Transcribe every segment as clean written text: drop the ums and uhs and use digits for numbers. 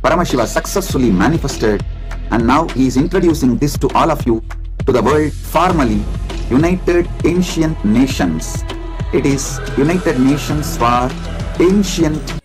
Paramashiva successfully manifested, and now he is introducing this to all of you, to the world formally United Ancient Nations. It is United Nations for Ancient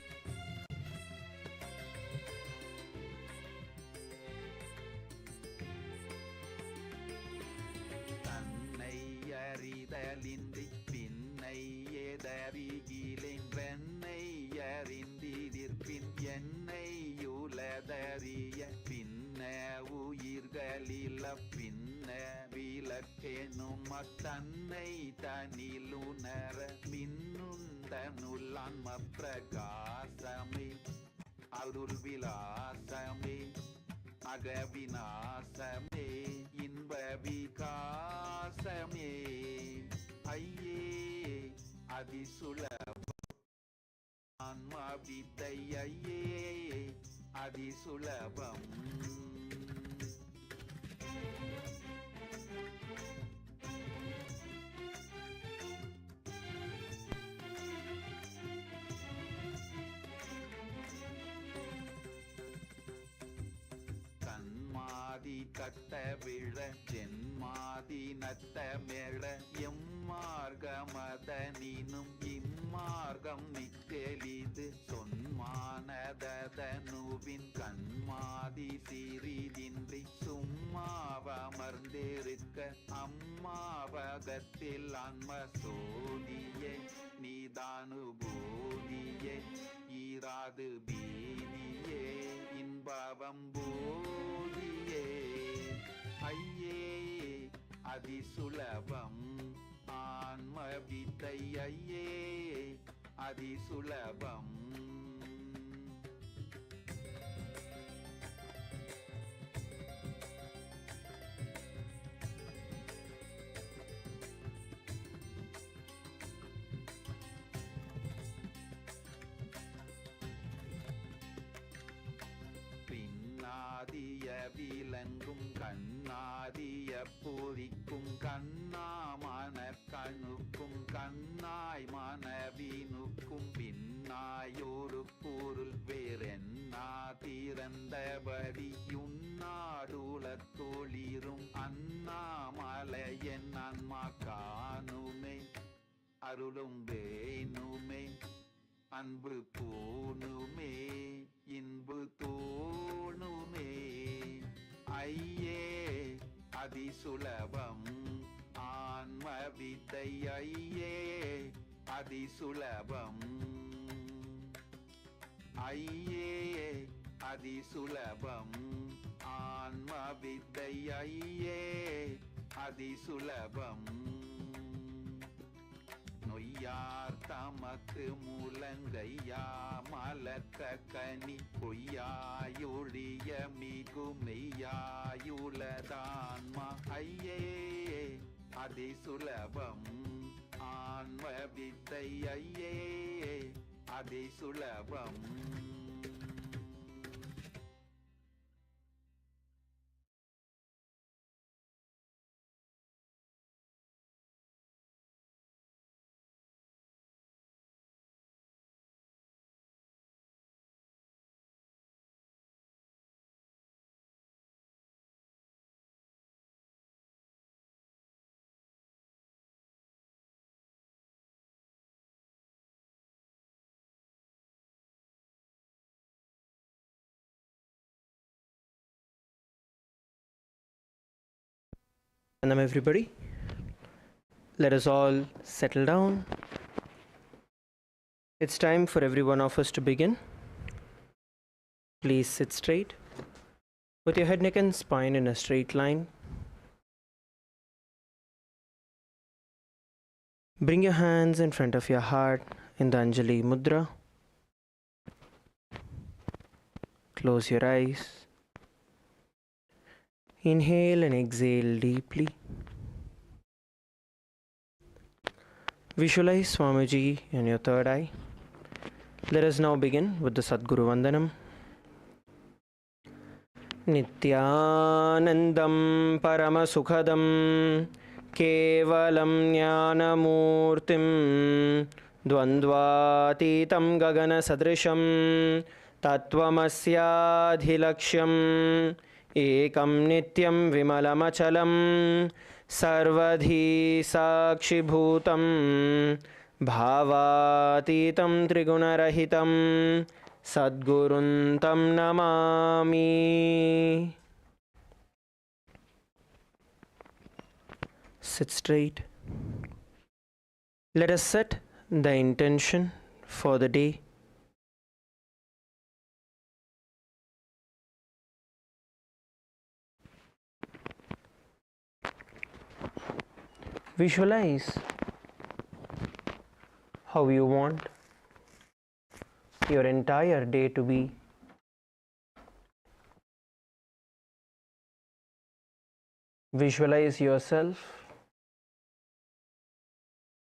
தன்னை தனிலுணர மின்னுந்தனுள்ளான்ம பிரகாசமே அருள் விலாசமே அகவிநாசமே இன்ப விகாசமே ஐயே அதிசுலப ஆன்மவித்தை ஐயே அதிசுலபம் கட்ட விழ ஜென்மாதி நத்த மேழ எம்மார்கமதனினும் இம்மார்க்கம் மிக்கெளிது சொன்மானதனுவின் கண்மாதி சிறிதின்றி சும்மாவமர்ந்திருக்க அம்மாவகத்தில் ஆன்ம சோதியே நீதானுபூதியே ஈராது பீதியே இன்பவம் பூதியே ஐயே அதிசுலபம் ஆன்ம வித்தை ஐயே அதிசுலபம் விலங்கும் கண்ணாதிய பொறிக்கும் கண்ணாமன கணுக்கும் கண்ணாய் மனவினுக்கும் பின்னாயொரு பொருள் வேறென்னா திறந்தபடி யுன்னாடுல தொழிரும் அண்ணாமலையன் அன்மா காணுமே அருளும் வேணுமே அன்பு பூணுமே இன்பு தோணுமே ஐயே அதிசுலபம் ஆன்ம வித்தை ஐயே அதிசுலபம் ஐயே அதிசுலபம் ஆன்ம வித்தை ஐயே அதிசுலபம் நொய்யார் தமக்கு முழங்கையா மலக்க கனி பொய்யாயொழிய மிகு மெய்யாயுளதான்மா ஐயே அதிசுலபம் ஆன்ம வித்தை ஐயே அதிசுலபம் Welcome everybody. Let us all settle down. It's time for every one of us to begin. Please sit straight with your head, neck and spine in a straight line. Bring your hands in front of your heart in the Anjali Mudra. Close your eyes. Inhale and exhale deeply. Visualize Swamiji in your third eye. Let us now begin with the Sadguru Vandanam. Nithyanandam Paramasukhadam Kevalam Jnanamurtim Dvandvatitam Gagana Sadrisham तत्त्वमस्याधिलक्ष्यम् एकं नित्यं विमलमचलं सर्वधी साक्षिभूतं भावातीतं त्रिगुणरहितं सद्गुरुं तं Namami. Sit straight. Let us set the intention for the day. Visualize how you want your entire day to be. Visualize yourself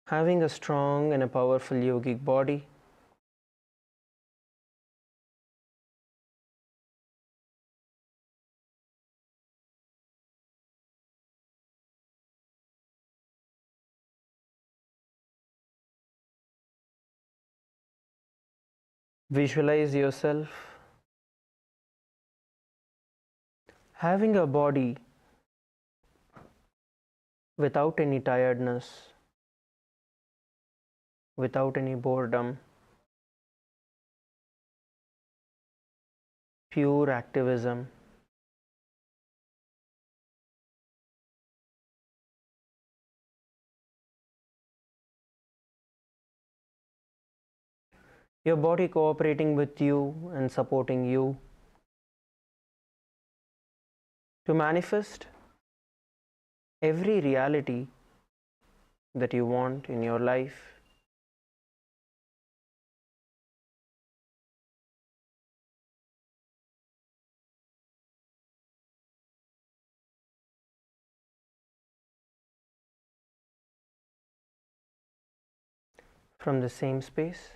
having a strong and a powerful yogic body. Visualize yourself having a body without any tiredness, without any boredom, pure activism. Your body cooperating with you and supporting you to manifest every reality that you want in your life. From the same space,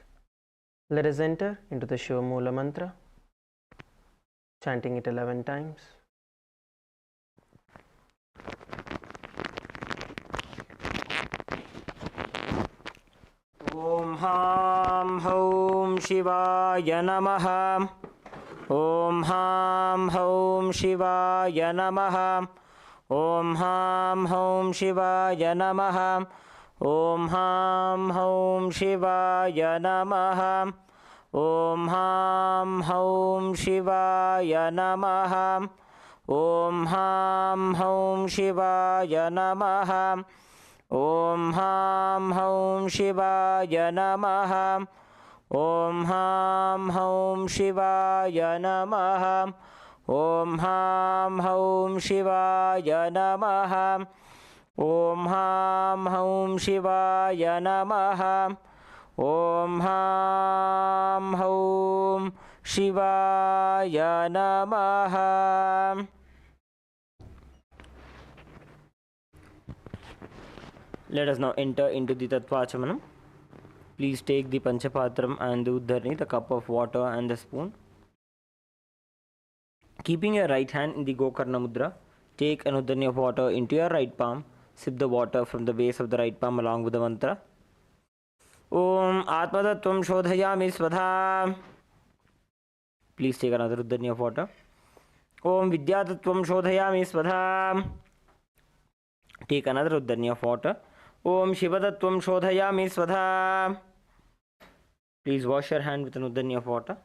let us enter into the Shiva Mula mantra, chanting it 11 times. Om Ham Hom Shivaya Namaha. Om Ham Hom Shivaya Namaha. Om Ham Hom Shivaya Namaha. Om Ham Hom Shivaya Namaha. Om Ham Hom Shivaya Namaha. Om Ham Hom Shivaya Namaha. Om Ham Hom Shivaya Namaha. Om Ham Hom Shivaya Namaha. Om Ham Hom Shivaya Namaha. Om Ham Hom Shivaya Namaha. Om Ham Hom Shivaya Namaha. Let us now enter into the Tattvachamanam. Please take the Panchapatram and the Uddharni, the cup of water and the spoon. Keeping your right hand in the Gokarna Mudra, take an Uddharni of water into your right palm. Sip the water from the base of the right palm along with the mantra. Om Atmatattvam Shodhayami Svadha. Please take another Uddharni of water. Om Vidyatattvam Shodhayami Svadha. Take another Uddharni of water. Om Shivatattvam Shodhayami Svadha. Please wash your hand with an Uddharni of water.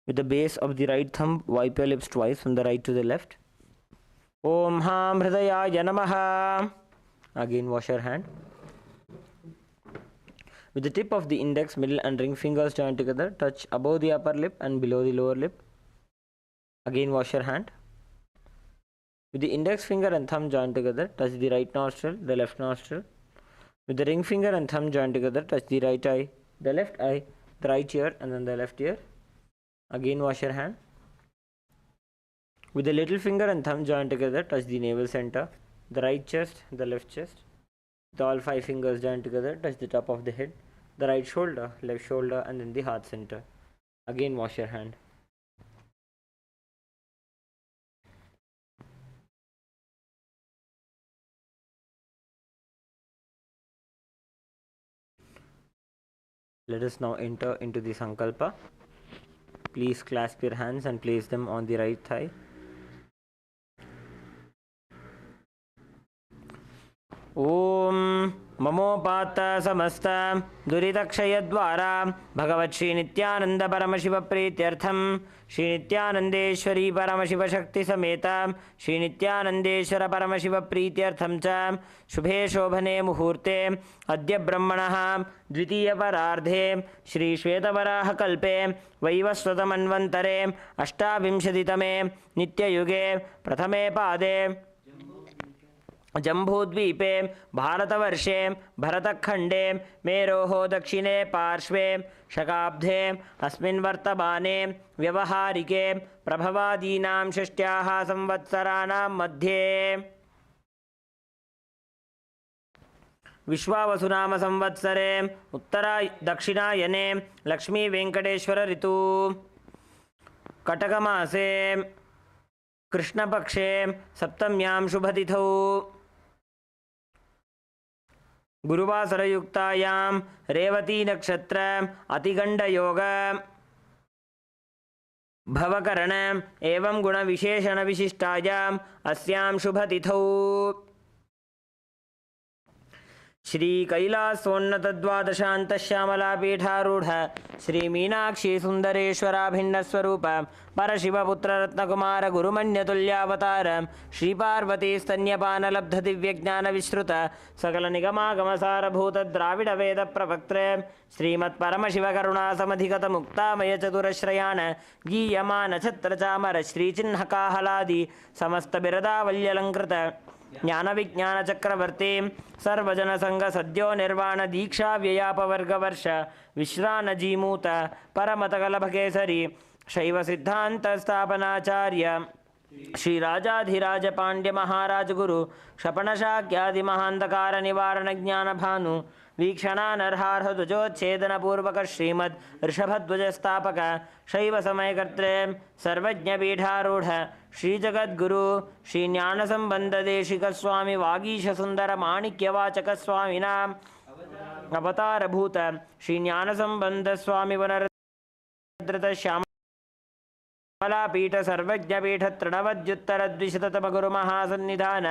With the base of the right thumb, wipe your lips twice from the right to the left. Om Ham Hridayaya Namaha. Again wash your hand. With the tip of the index, middle and ring fingers joined together, touch above the upper lip and below the lower lip. Again wash your hand. With the index finger and thumb joined together, touch the right nostril, the left nostril. With the ring finger and thumb joined together, touch the right eye, the left eye, the right ear and then the left ear. Again wash your hand. With the little finger and thumb joined together, touch the navel center, the right chest, the left chest. With all 5 fingers joined together, touch the top of the head, the right shoulder, left shoulder and then the heart center. Again wash your hand. Let us now enter into the Sankalpa. Please clasp your hands and place them on the right thigh. ॐ ममोपात्त समस्त दुरितक्षयद्वारा भगवत् श्री नित्यानंद परमशिव प्रीत्यर्थं श्री नित्यानंदेश्वरी परमशिव शक्ति समेत श्री नित्यानंदेश्वर परमशिव प्रीत्यर्थं च शुभे शोभने मुहूर्ते अद्य ब्रह्मणः द्वितीय परार्धे श्री श्वेतवराह कल्पे वैवस्वतमन्वन्तरे अष्टाविंशतितमे नित्ययुगे प्रथमे पादे जम्बूद्वीपे भारतवर्षे भरतखण्डे मेरोः दक्षिणे पार्श्वे शकाब्धे अस्मिन् वर्तमाने व्यवहारिके प्रभवादीनां षष्ट्याः संवत्सराणां मध्ये विश्वावसुनाम संवत्सरे उत्तरा दक्षिणायने लक्ष्मी वेंकटेश्वर ऋतु कटकमासे कृष्णपक्षे सप्तम्यां शुभतिथौ गुरुवासरयुक्तायां रेवती नक्षत्र अतिगण्डयोग भवकरण एवं गुणविशेषण विशिष्टायाम् अस्यां शुभतिथौ श्री कैलासोन्नतद्वादशान्तश्यामलापीठारूढ श्री मीनाक्षी सुन्दरेश्वराभिन्नस्वरूप परशिवपुत्ररत्नकुमार गुरुमन्यतुल्यावतार श्रीपार्वती स्तन्यपानलब्धदिव्यज्ञानविश्रुत सकलनिगमागमसारभूत द्राविडवेदप्रवक्त्रे श्रीमत्परमशिवकरुणासमधिगतमुक्तामयचतुरश्रयान् गीयमानछत्रचामर श्रीचिह्नकाहलादि समस्तबिरदावल्यलङ्कृत ज्ञानविज्ञानचक्रवर्ती सर्वजनसंघ सद्यो निर्वाण दीक्षा व्ययापवर्गवर्ष विश्रानजीमूत परमतकलभकेसरी शैव सिद्धांत स्थापनाचार्य श्री राजाधिराज पांड्य महाराज गुरु क्षपणशाक्यादि महांधकार निवारण ज्ञान भानु वीक्षणानर्हार्ह ध्वजोच्छेदन पूर्वक श्रीमद् ऋषभध्वज स्थापक शैव समयकर्त्रे सर्वज्ञ पीठारूढ़ श्री जगद्गुरु श्री ज्ञान संबंध देशिक स्वामी वागीश सुंदर माणिक्यवाचक स्वामिनां अवतारभूत श्री ज्ञान संबंध स्वामी वनरद्रत श्यामलापीठ सर्वज्ञपीठ तृणवद्युत्तर द्विशततम गुरु महासन्निधान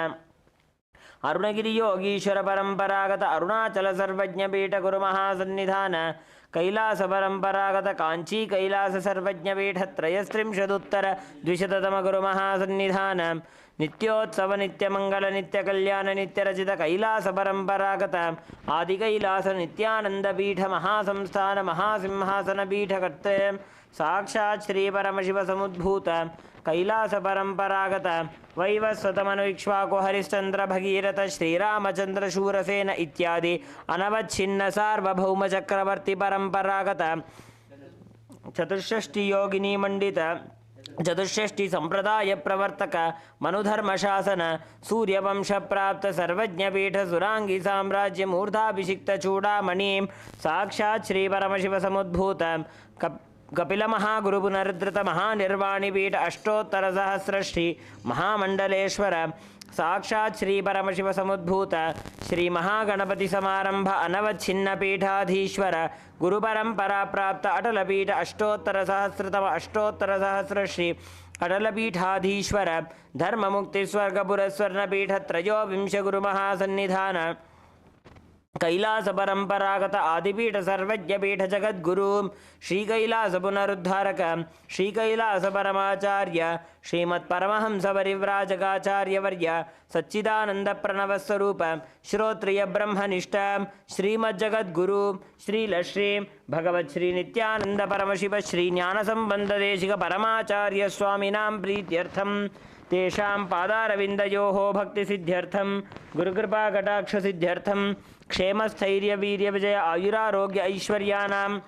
अरुणगिरि योगीश्वर परंपरागत अरुणाचल सर्वज्ञपीठ गुरु महासन्निधान कैलास परंपरागत कांची कैलास सर्वज्ञपीठ त्रयस्त्रिंशदुत्तर द्विशततम गुरु महासन्निधान नित्योत्सव नित्यमंगल नित्यकल्याण नित्यरचित कैलास परंपरागत आदि कैलास नित्यानंद पीठ महासंस्थान महासिंहासन पीठ कर्ते साक्षात् श्री परमशिव समुद्भूत कैलास परंपरागत वैवस्वतमनुक्ष्वाको हरिश्चंद्र भगीरथ श्रीरामचंद्र शूरसेन इत्यादि अनवच्छिन्न सार्वभौम चक्रवर्ती परंपरागत चतुष्षष्टि योगिनी मंडित चतुष्षष्टि संप्रदाय प्रवर्तक मनुधर्म शासन सूर्यवंश प्राप्त सर्वज्ञपीठ सुरांगी साम्राज्य मूर्धाभिषिक्त चूड़ामणि साक्षात् श्री परमशिव समुद्भूत कपिल महागुरु पुनरुद्धृत महानिर्वाणिपीठ अष्टोत्तर सहस्र श्री महामंडलेश्वर साक्षात् श्री परमशिव समुद्भूत श्री महागणपति समारंभ अनवच्छिन्न पीठाधीश्वर गुरु परंपरा प्राप्त अटलपीठ अष्टोत्तर सहस्र श्री अटलपीठाधीश्वर धर्म मुक्ति स्वर्ग पुरस्वर्णपीठ त्रयोविंश गुरु महासन्निधान कैलास परंपरागत आदिपीठ सर्वज्ञपीठ जगद्गुरु श्री कैलास पुनरुद्धारक श्री कैलास परमाचार्य श्रीमत् परमहंस परिव्राजकाचार्य वर्य सच्चिदानंद प्रणव स्वरूप श्रोत्रिय ब्रह्मनिष्ठ श्रीमद् जगद्गुरु श्रीलश्री भगवत् श्री नित्यानंद परमशिव श्री ज्ञान संबंध देशिक परमाचार्य स्वामिनां प्रीत्यर्थं तेषां पादारविन्दयोः भक्तिसिद्ध्यर्थं गुरुकृपा कटाक्ष सिद्ध्यर्थं क्षेमस्थैर्य वीर्य विजय आयुरारोग्य ऐश्वर्यानाम्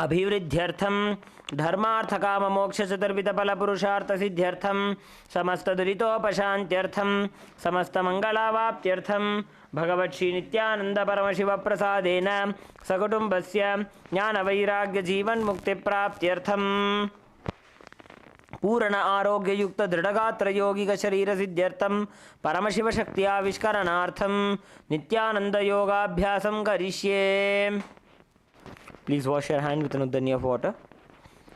अभिवृद्ध्यर्थं धर्मार्थ काम मोक्ष चतुर्विध फल पुरुषार्थ सिद्ध्यर्थं समस्त दुरितोपशान्त्यर्थं समस्त मंगलावाप्त्यर्थं भगवत् श्री नित्यानंद परमशिव प्रसादेन सकुटुम्बस्य ज्ञान वैराग्य जीवन मुक्ति प्राप्त्यर्थं पूर्ण आरोग्य युक्त दृढ़गात्र यौगिक शरीर सिद्ध्यर्थं परमशिव शक्ति आविष्करणार्थं नित्यानंद योगाभ्यासं करिष्ये. Please wash your hand with an udanya of water.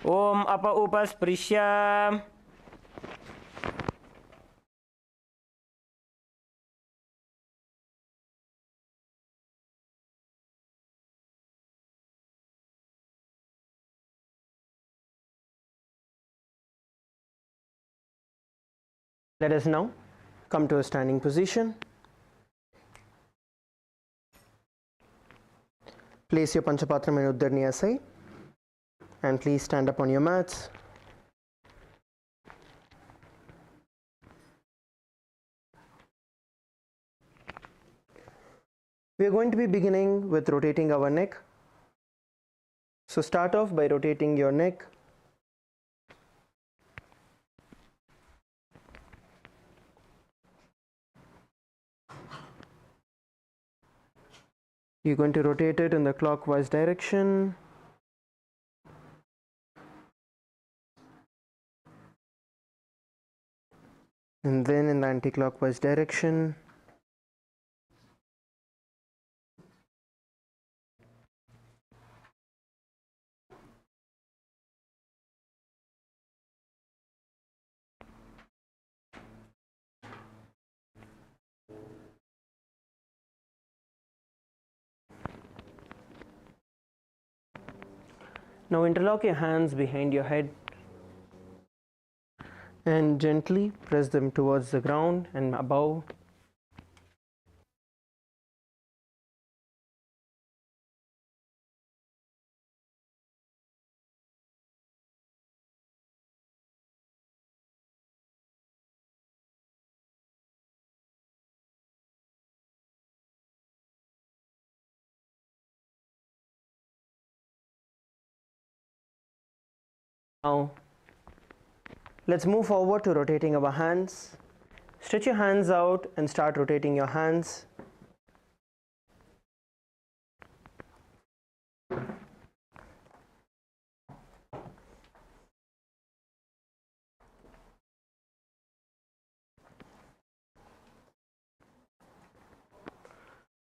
Om apa upasprisya. Let us now come to a standing position. Place your Panchapatram and Uddharni aside and please stand up on your mats. We are going to be beginning with rotating our neck. So start off by rotating your neck. You're going to rotate it in the clockwise direction. And then in the anti-clockwise direction. Now interlock your hands behind your head and gently press them towards the ground and above. Now let's move forward to rotating our hands. Stretch your hands out and start rotating your hands.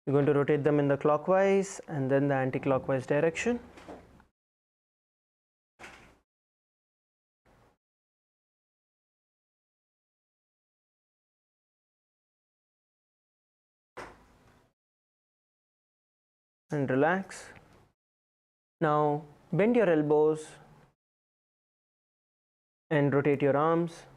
You're going to rotate them in the clockwise and then the anti-clockwise direction. And relax. Now bend your elbows and rotate your arms.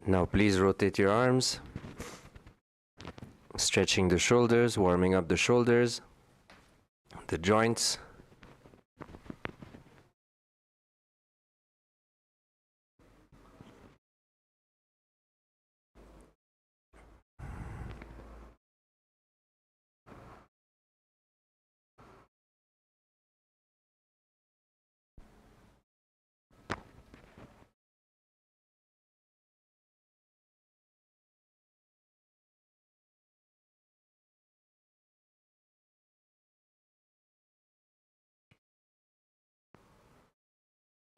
Now please rotate your arms, stretching the shoulders, warming up the shoulders, the joints.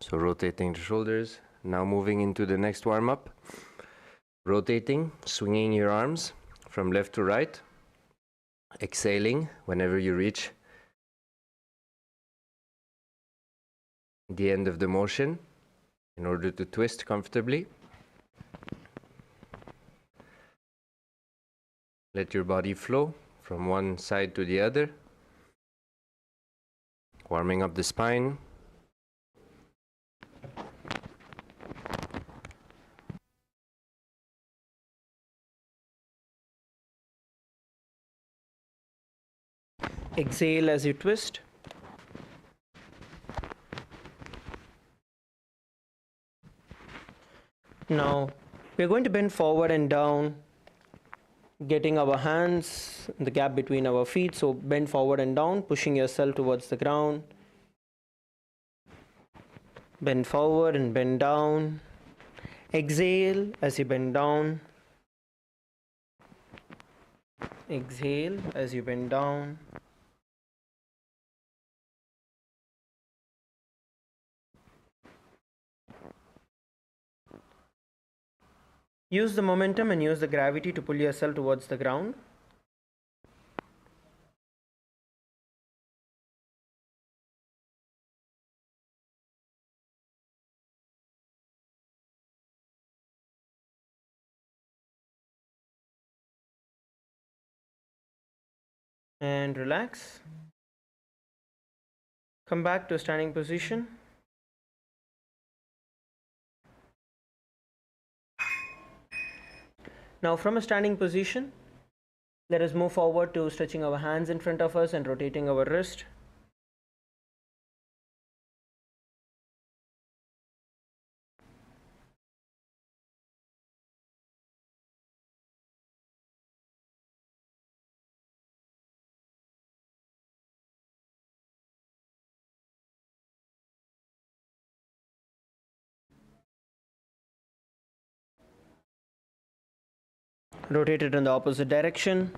So rotating the shoulders. Now moving into the next warm-up. Rotating, swinging your arms from left to right. Exhaling whenever you reach the end of the motion in order to twist comfortably. Let your body flow from one side to the other. Warming up the spine. Exhale as you twist. Now we're going to bend forward and down, getting our hands in the gap between our feet. So bend forward and down, pushing yourself towards the ground. Bend forward and bend down. Exhale as you bend down. Exhale as you bend down. Use the momentum and use the gravity to pull yourself towards the ground. And relax. Come back to a standing position. Now from a standing position, let us move forward to stretching our hands in front of us and rotating our wrist. Rotate it in the opposite direction.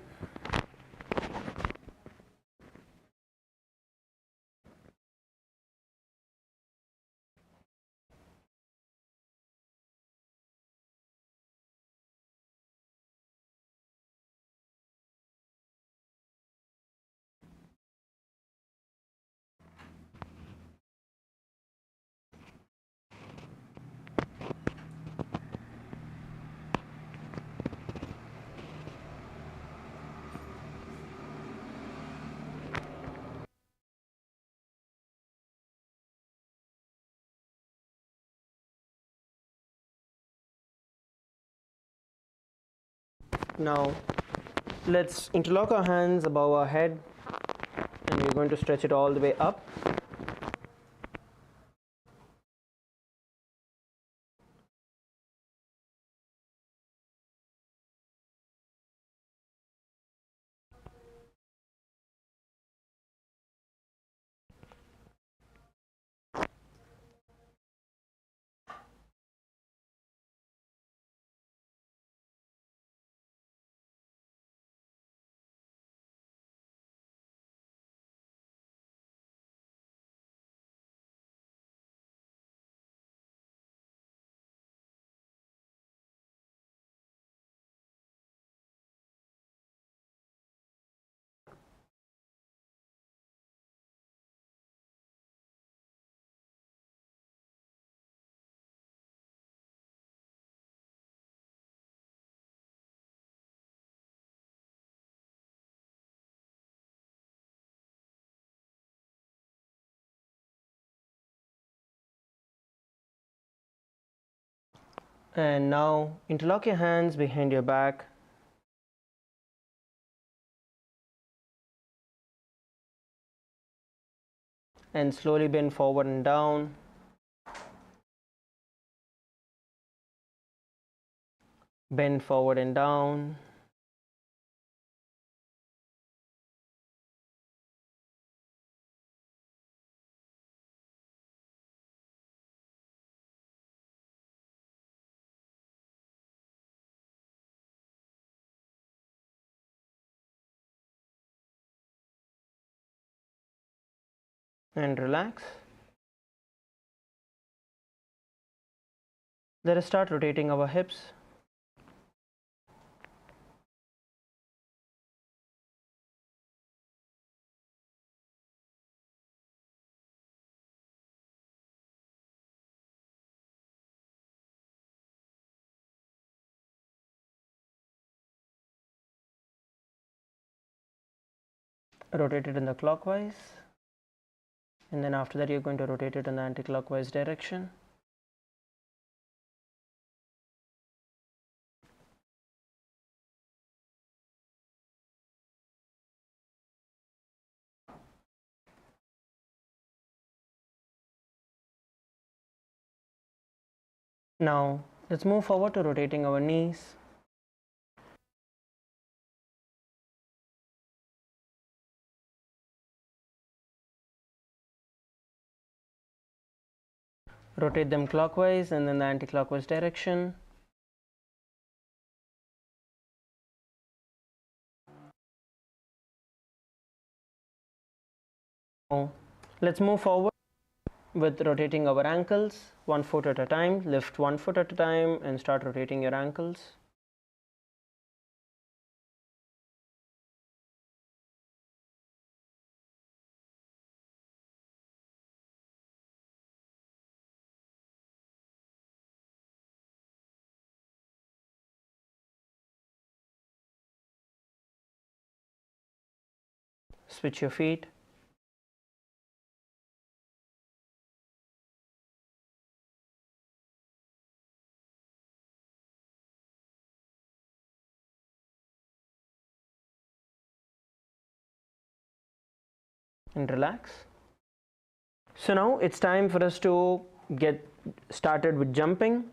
Now let's interlock our hands above our head and we're going to stretch it all the way up. And now interlock your hands behind your back. And slowly bend forward and down. Bend forward and down. And relax. Let us start rotating our hips. Rotate it in the clockwise, and then after that you're going to rotate it in the anti-clockwise direction. Now let's move forward to rotating our knees. Rotate them clockwise and then the anti-clockwise direction. Now, let's move forward with rotating our ankles, 1 foot at a time. Lift 1 foot at a time and start rotating your ankles. Switch your feet. And relax. So now it's time for us to get started with jumping.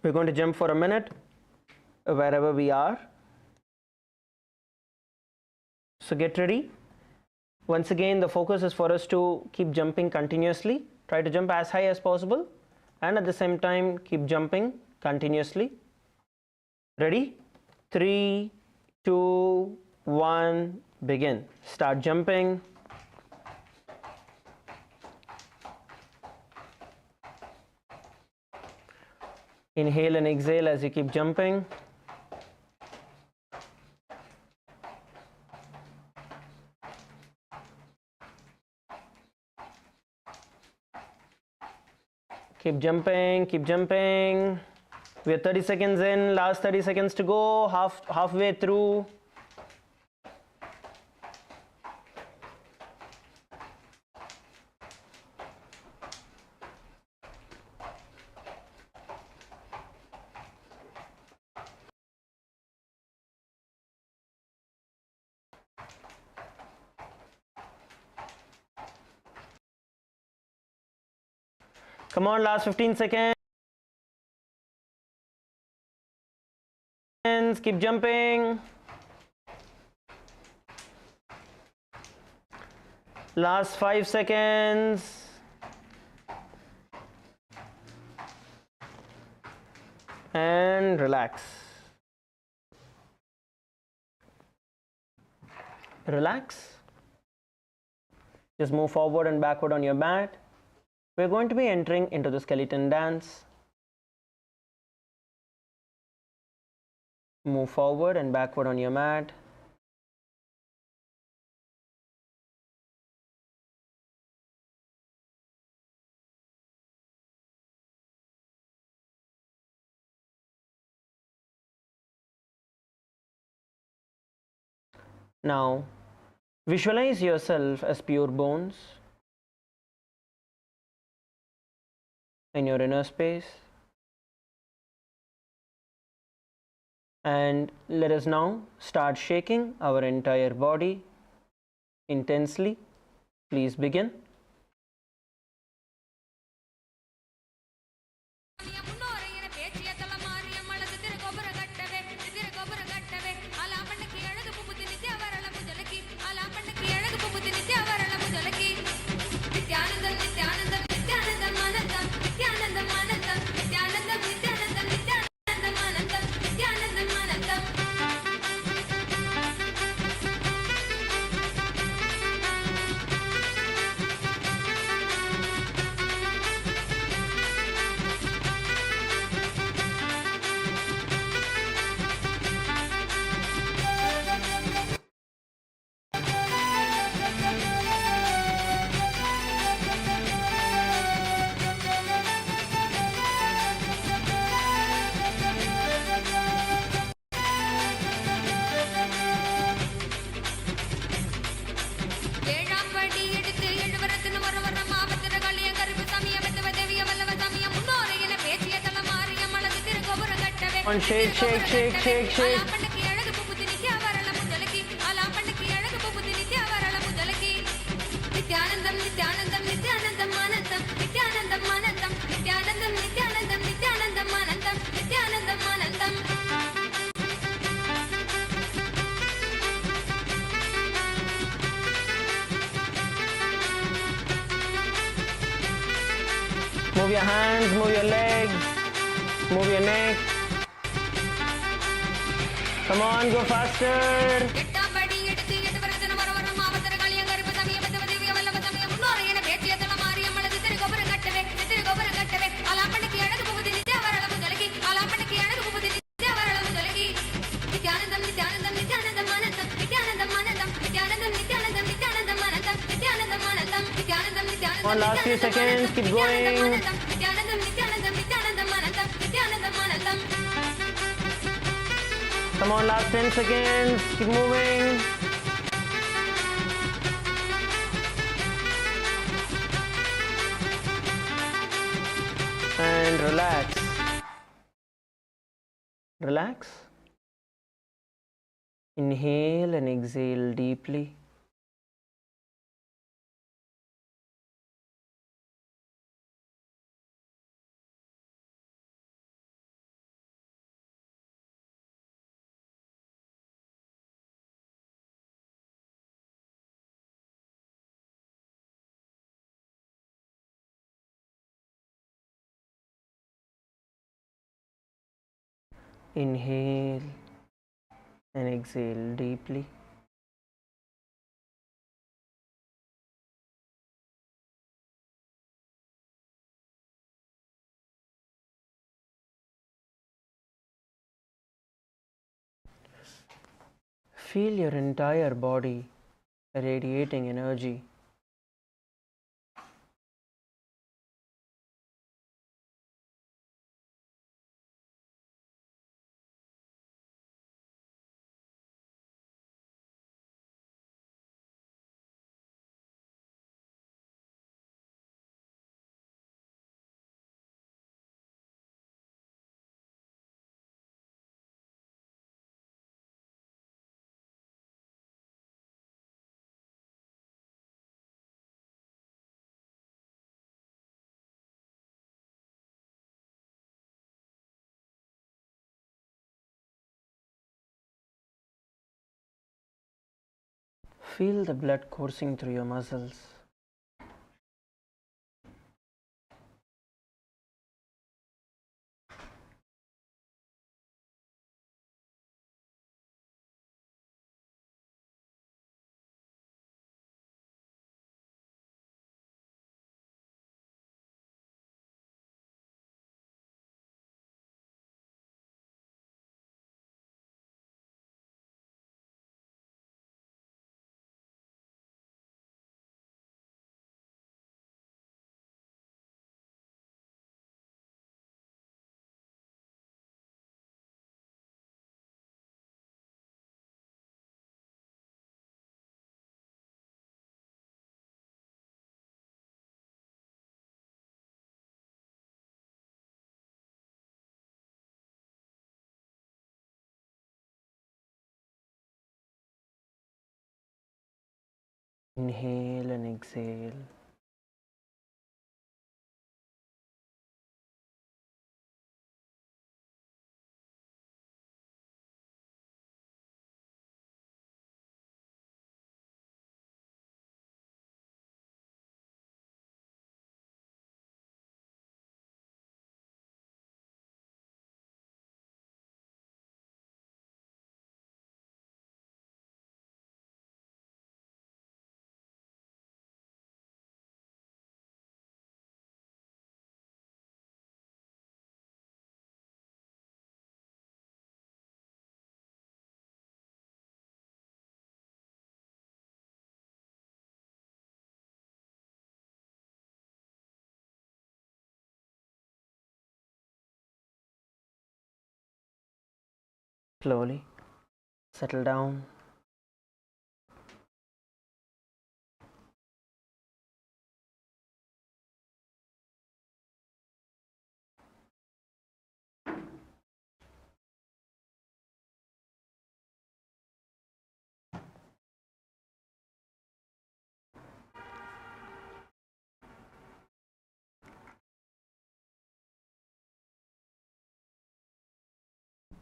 We're going to jump for a minute wherever we are. So get ready. Once again, the focus is for us to keep jumping continuously. Try to jump as high as possible and at the same time keep jumping continuously. Ready? 3, 2, 1, begin. Start jumping. Inhale and exhale as you keep jumping. Keep jumping, keep jumping. We are 30 seconds in, last 30 seconds to go, halfway through. Come on, last 15 seconds. Keep jumping. Last 5 seconds. And relax. Relax. Just move forward and backward on your mat. We're going to be entering into the skeleton dance. Move forward and backward on your mat. Now, visualize yourself as pure bones in your inner space, and let us now start shaking our entire body intensely. Please begin. On shake, shake, shake, shake, shake. Move your hands, move your legs, move your neck. Come on, go faster. Come on, last few seconds, keep going. Come on, last 10 seconds, keep moving. And relax. Relax. Inhale and exhale deeply. Inhale and exhale deeply. Feel your entire body radiating energy. Feel the blood coursing through your muscles. Inhale and exhale. Slowly settle down.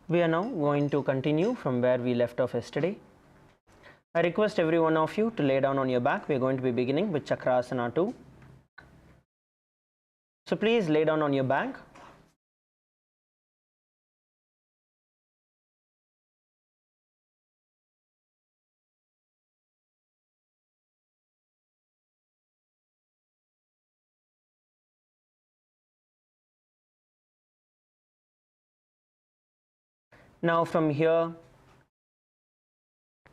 We are now going to continue from where we left off yesterday. I request every one of you to lay down on your back. We are going to be beginning with Chakrasana 2. So please lay down on your back. Now from here,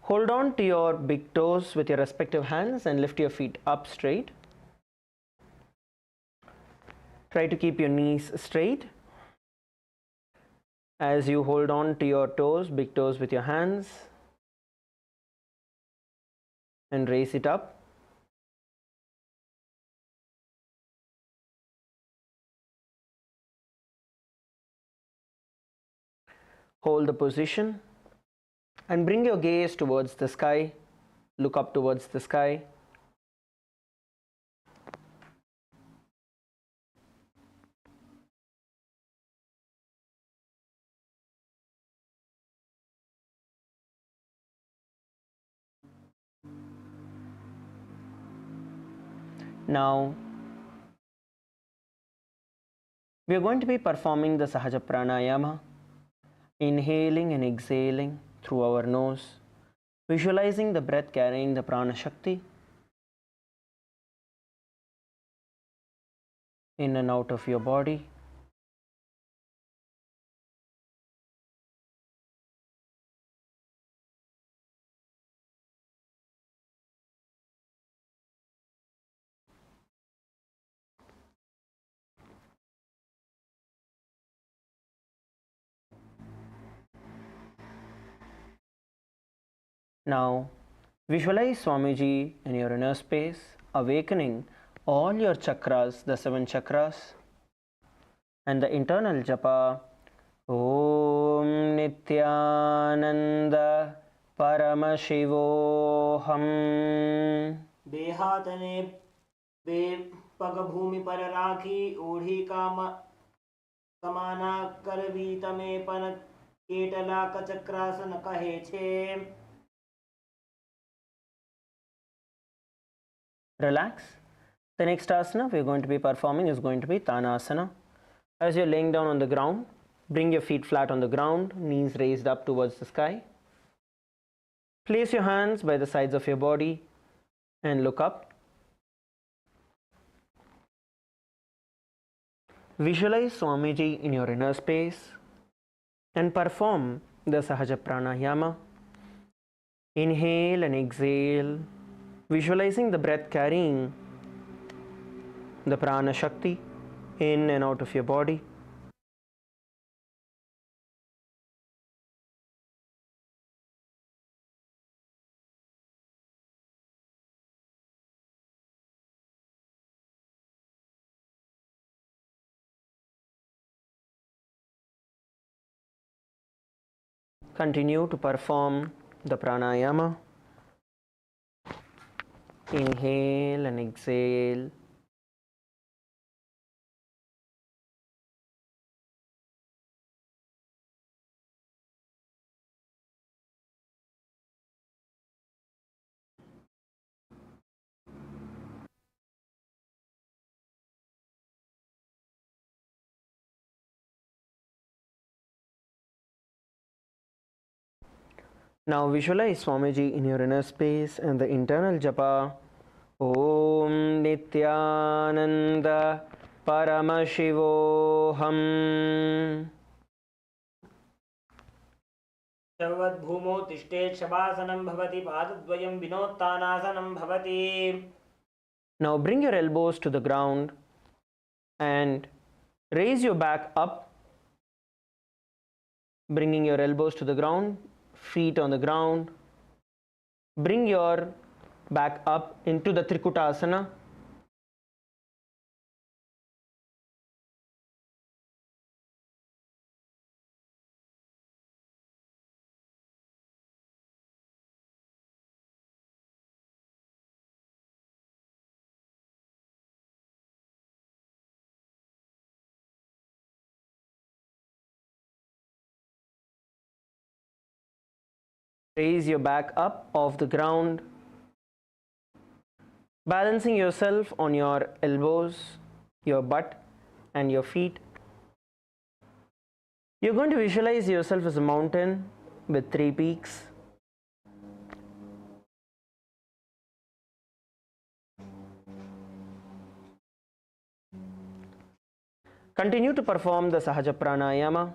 hold on to your big toes with your respective hands and lift your feet up straight. Try to keep your knees straight as you hold on to your toes, big toes with your hands, and raise it up. Hold the position and bring your gaze towards the sky. Look up towards the sky. Now, we are going to be performing the Sahaja Pranayama, inhaling and exhaling through our nose, visualizing the breath carrying the Prana Shakti in and out of your body. Now, visualize Swamiji in your inner space, awakening all your chakras, the 7 chakras, and the internal japa, Om Nithyananda Paramashivoham. बेहातने बे पग भूमि पर राखी ओढ़ी काम समाना करबी तमे पन केटला का चक्रासन कहे छे. Relax. The next asana we are going to be performing is going to be Tanasana. As you are laying down on the ground, bring your feet flat on the ground, knees raised up towards the sky. Place your hands by the sides of your body and look up. Visualize Swamiji in your inner space and perform the Sahaja Pranayama. Inhale and exhale, visualizing the breath carrying the Prana Shakti in and out of your body. Continue to perform the pranayama. Inhale and exhale. Now visualize Swamiji in your inner space and the internal japa. Om Nithyananda Paramashivoham. सर्वद्भूमौ तिष्ठेत् शवासनं भवति पादद्वयं विनोत्तानासनं भवति. Now bring your elbows to the ground and raise your back up, bringing your elbows to the ground, feet on the ground. Bring your back up into the Trikutasana. Raise your back up off the ground, balancing yourself on your elbows, your butt, and your feet. You're going to visualize yourself as a mountain with 3 peaks. Continue to perform the Sahaja Pranayama,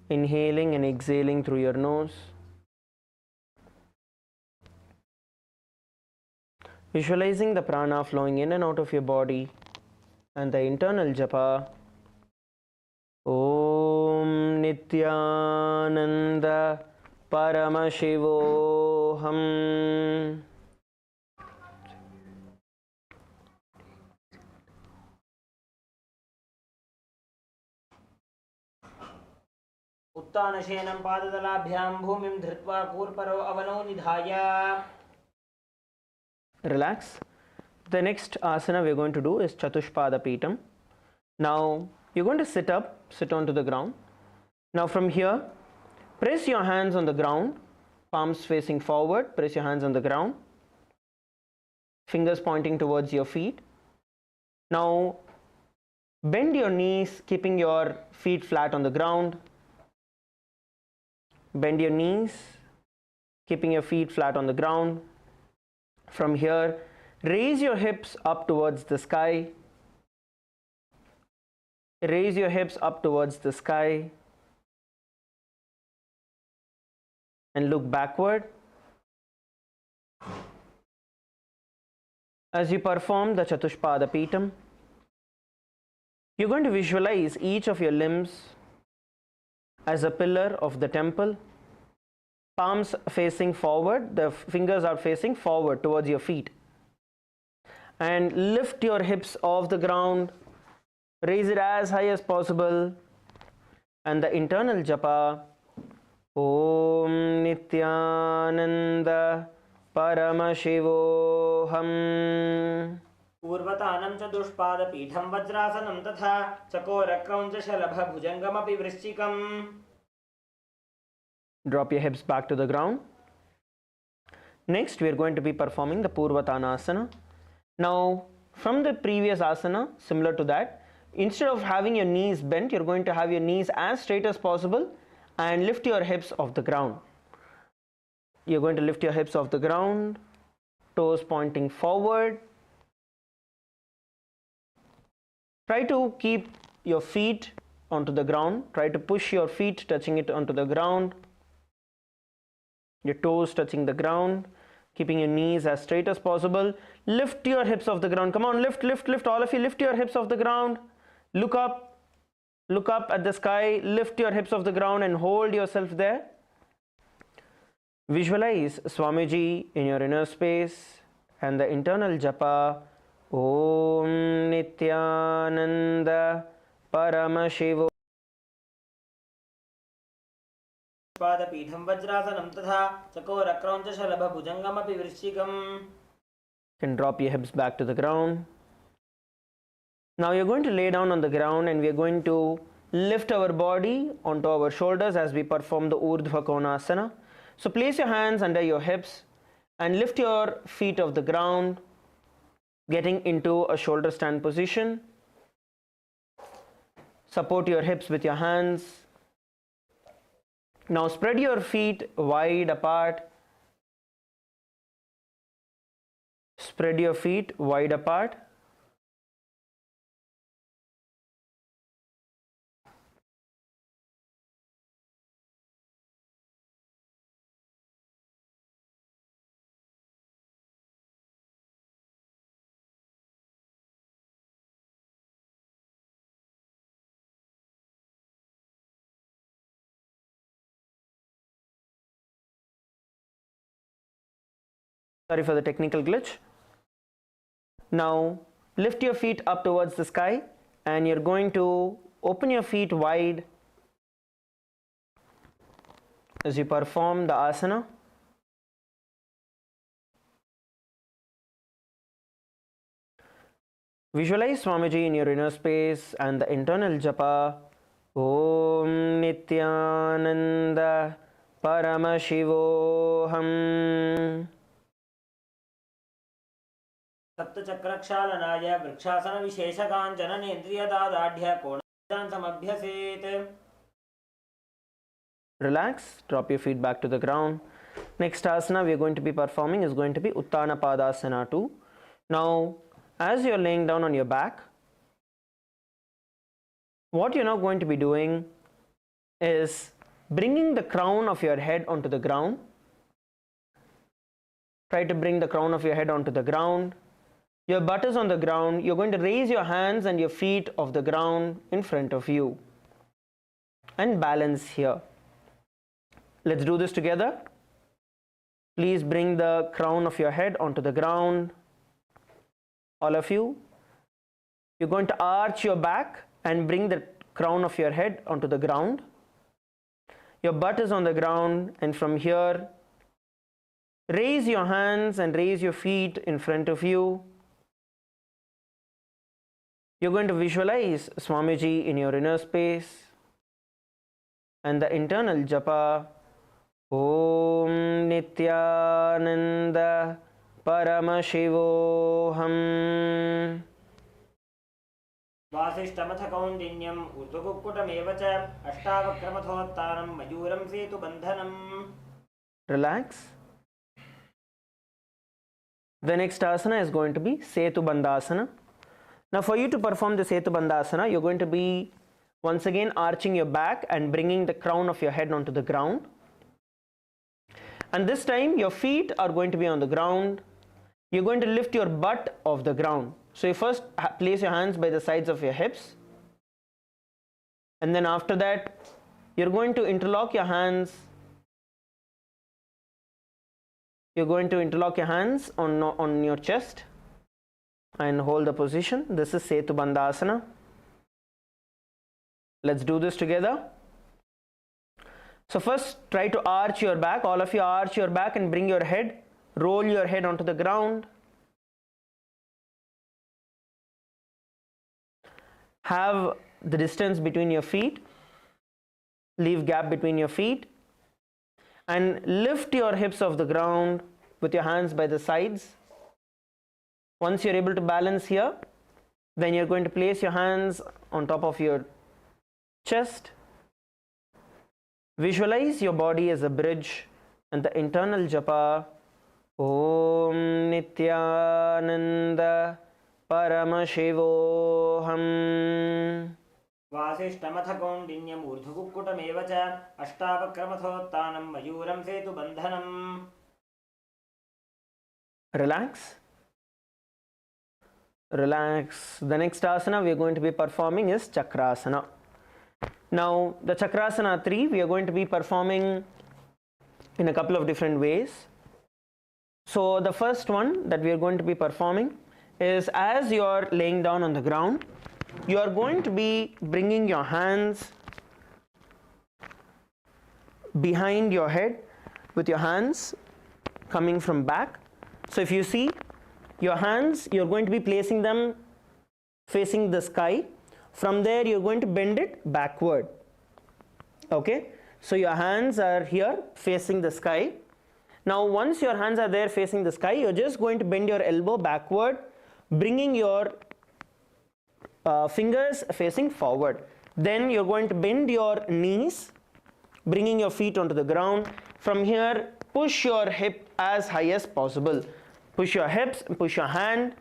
inhaling and exhaling through your nose. Visualizing the prana flowing in and out of your body, and the internal japa. Om Nithyananda Paramashivoham. उत्तानशयनं पादतलाभ्यां भूमिं धृत्वा कूर्परो अवनौ निधाय. Relax. The next asana we are going to do is Chatushpada Pitam. Now you're going to sit up, sit onto the ground. Now from here, press your hands on the ground, palms facing forward, press your hands on the ground, fingers pointing towards your feet. Now bend your knees, keeping your feet flat on the ground. Bend your knees, keeping your feet flat on the ground. From here, raise your hips up towards the sky. Raise your hips up towards the sky and look backward. As you perform the Chatushpada Pitam, you're going to visualize each of your limbs as a pillar of the temple. Palms facing forward, the fingers are facing forward towards your feet. And lift your hips off the ground, raise it as high as possible, and the internal japa, Om Nithyananda Paramashivoham. पूर्वतानं च दुष्पादपीठं वज्रासनं तथा चकोरक्रौञ्चशलभभुजङ्गमपि वृश्चिकम्. Drop your hips back to the ground. Next, we are going to be performing the Purvatana asana. Now, from the previous asana, similar to that, instead of having your knees bent, you're going to have your knees as straight as possible and lift your hips off the ground. You're going to lift your hips off the ground, toes pointing forward. Try to keep your feet onto the ground. Try to push your feet touching it onto the ground. Your toes touching the ground. Keeping your knees as straight as possible. Lift your hips off the ground. Come on, lift, lift, lift. All of you, lift your hips off the ground. Look up. Look up at the sky. Lift your hips off the ground and hold yourself there. Visualize Swamiji in your inner space and the internal japa. Om Nithyananda Paramashivo. पादपीठं वज्रासनं तथा चकोरक्रौञ्चशलभभुजङ्गमपि वृश्चिकम्. Can drop your hips back to the ground. Now you're going to lay down on the ground and we're going to lift our body onto our shoulders as we perform the Urdhva Konasana. So place your hands under your hips and lift your feet off the ground, getting into a shoulder stand position. Support your hips with your hands. Now spread your feet wide apart. Spread your feet wide apart. Sorry for the technical glitch. Now lift your feet up towards the sky and you're going to open your feet wide as you perform the asana. Visualize Swamiji in your inner space and the internal japa. Om Nithyananda Paramashivoham. सप्तचक्रक्षालनाय वृक्षासनविशेषकाञ्चननेन्द्रियदादाढ्य कोणान्तमभ्यसेत्. Relax, drop your feet back to the ground. Next asana we are going to be performing is going to be Uttana Padasana 2. Now, as you are laying down on your back, what you are now going to be doing is bringing the crown of your head onto the ground. Try to bring the crown of your head onto the ground. Your butt is on the ground. You're going to raise your hands and your feet off the ground in front of you and balance here. Let's do this together. Please bring the crown of your head onto the ground. All of you. You're going to arch your back and bring the crown of your head onto the ground. Your butt is on the ground, and from here, raise your hands and raise your feet in front of you. You're going to visualize Swamiji in your inner space and the internal japa. Om Nithyananda Paramashivoham. वासिष्ठमथ कौण्डिन्यम् ऊर्ध्वकुक्कुटमेव च अष्टावक्रमथोत्तानं मयूरं सेतुबन्धनम्. Relax. The next asana is going to be Setu Bandhasana. Now for you to perform the Setu Bandhasana, you're going to be once again arching your back and bringing the crown of your head onto the ground. And this time your feet are going to be on the ground. You're going to lift your butt off the ground. So you first place your hands by the sides of your hips. And then after that, you're going to interlock your hands. You're going to interlock your hands on your chest and hold the position. This is Setu Bandhasana. Let's do this together. So first try to arch your back. All of you arch your back and bring your head, roll your head onto the ground. Have the distance between your feet. Leave gap between your feet. And lift your hips off the ground with your hands by the sides. Once you're able to balance here, then you're going to place your hands on top of your chest. Visualize your body as a bridge and the internal japa. Om Nithyananda Paramashivoham. वासिष्ठमथ कौण्डिन्यम् ऊर्ध्वकुक्कुटमेव च अष्टावक्रमथोत्तानं मयूरं सेतुबन्धनम्. Relax. Relax. The next asana we are going to be performing is Chakrasana. Now the Chakrasana 3 we are going to be performing in a couple of different ways. So the first one that we are going to be performing is as you are laying down on the ground, you are going to be bringing your hands behind your head with your hands coming from back. So if you see your hands, you're going to be placing them facing the sky. From there you're going to bend it backward. Okay, so your hands are here facing the sky. Now once your hands are there facing the sky, you're just going to bend your elbow backward, bringing your fingers facing forward. Then you're going to bend your knees, bringing your feet onto the ground. From here, push your hip as high as possible. Push your hips, push your hand,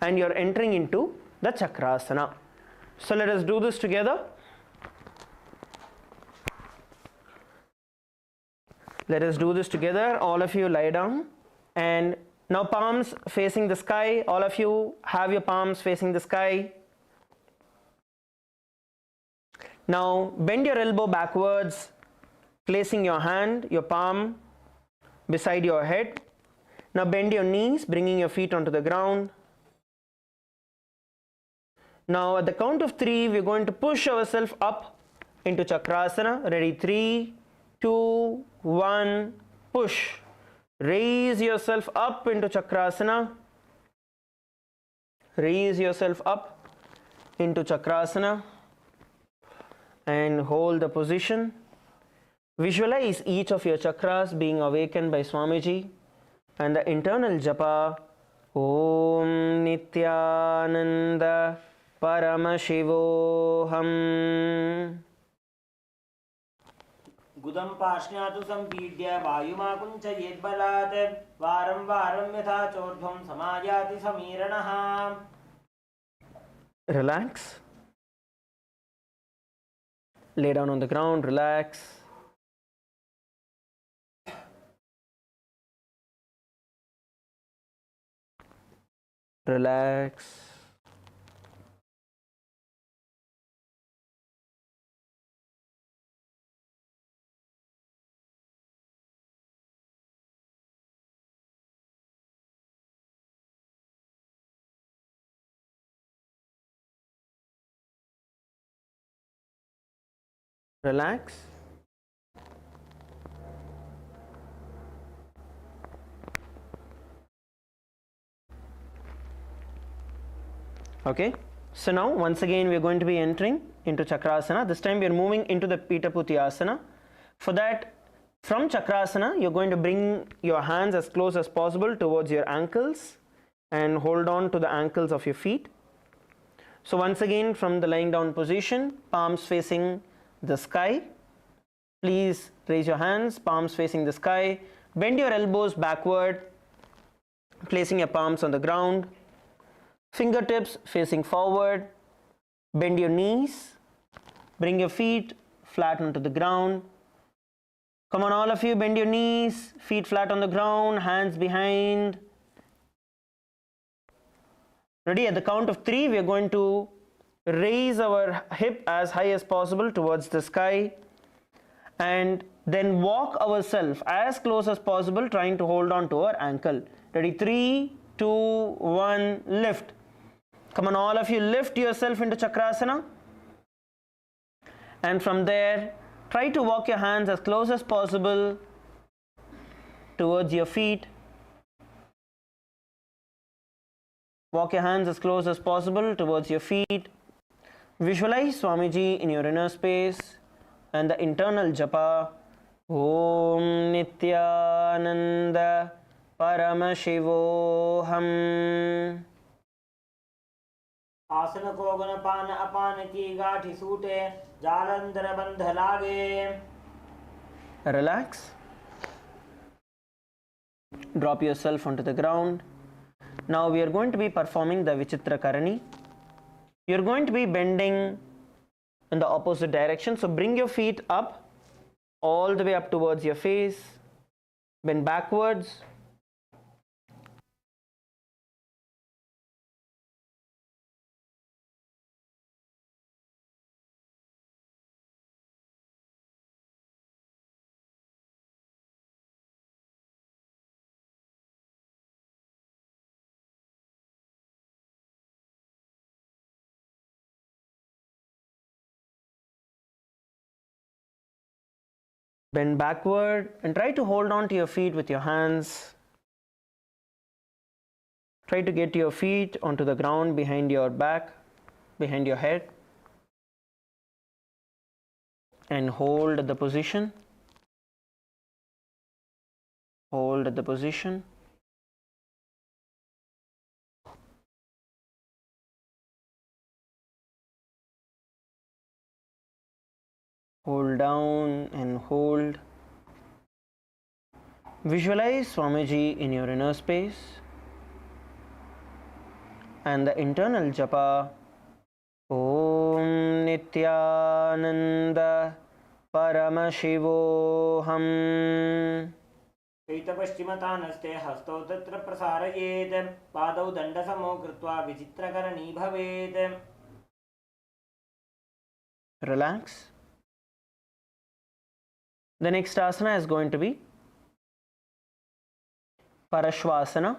and you're entering into the Chakrasana. So let us do this together. Let us do this together. All of you lie down. And now palms facing the sky. All of you have your palms facing the sky. Now bend your elbow backwards, placing your hand, your palm beside your head. Now bend your knees, bringing your feet onto the ground. Now at the count of 3, we're going to push ourselves up into Chakrasana. Ready? 3, 2, 1, push. Raise yourself up into Chakrasana. Raise yourself up into Chakrasana and hold the position. Visualize each of your chakras being awakened by Swamiji and the internal japa. Om Nithyananda Paramashivoham. गुदं पार्ष्ण्यातु सम्पीड्य वायुमाकुञ्चयेद्बलात् वारं वारं यथा चोर्ध्वं समायाति समीरणः. Relax. Lay down on the ground, relax. Relax. Relax. Okay, so now once again we are going to be entering into Chakrasana. This time we are moving into the Pitaputyasana. For that, from Chakrasana, you're going to bring your hands as close as possible towards your ankles and hold on to the ankles of your feet. So once again, from the lying down position, palms facing the sky. Please raise your hands, palms facing the sky. Bend your elbows backward, placing your palms on the ground. Fingertips facing forward. Bend your knees. Bring your feet flat onto the ground. Come on, all of you, bend your knees, feet flat on the ground, hands behind. Ready? At the count of 3, we are going to raise our hip as high as possible towards the sky and then walk ourselves as close as possible, trying to hold on to our ankle. Ready? 3, 2, 1, lift. Come on, all of you, lift yourself into Chakrasana. And from there, try to walk your hands as close as possible towards your feet. Walk your hands as close as possible towards your feet. Visualize Swamiji in your inner space and the internal japa. Om Nithyananda Paramashivoham. आसन को गुण पान अपान की गाठी सूटे जालंधर बंध लागे. Relax. Drop yourself onto the ground. Now we are going to be performing the Vichitra Karani. You are going to be bending in the opposite direction. So bring your feet up, all the way up towards your face. Bend backwards. Bend backward and try to hold on to your feet with your hands. Try to get your feet onto the ground behind your back, behind your head. And hold at the position. Hold at the position. Hold down and hold. Visualize Swamiji in your inner space and the internal japa. Om Nithyananda Paramashivoham. पीतपश्चिमतानस्ते हस्तौ तत्र प्रसारयेत् पादौ दण्डसमो कृत्वा विचित्रकरणी भवेत्. Relax. The next asana is going to be Parashvasana.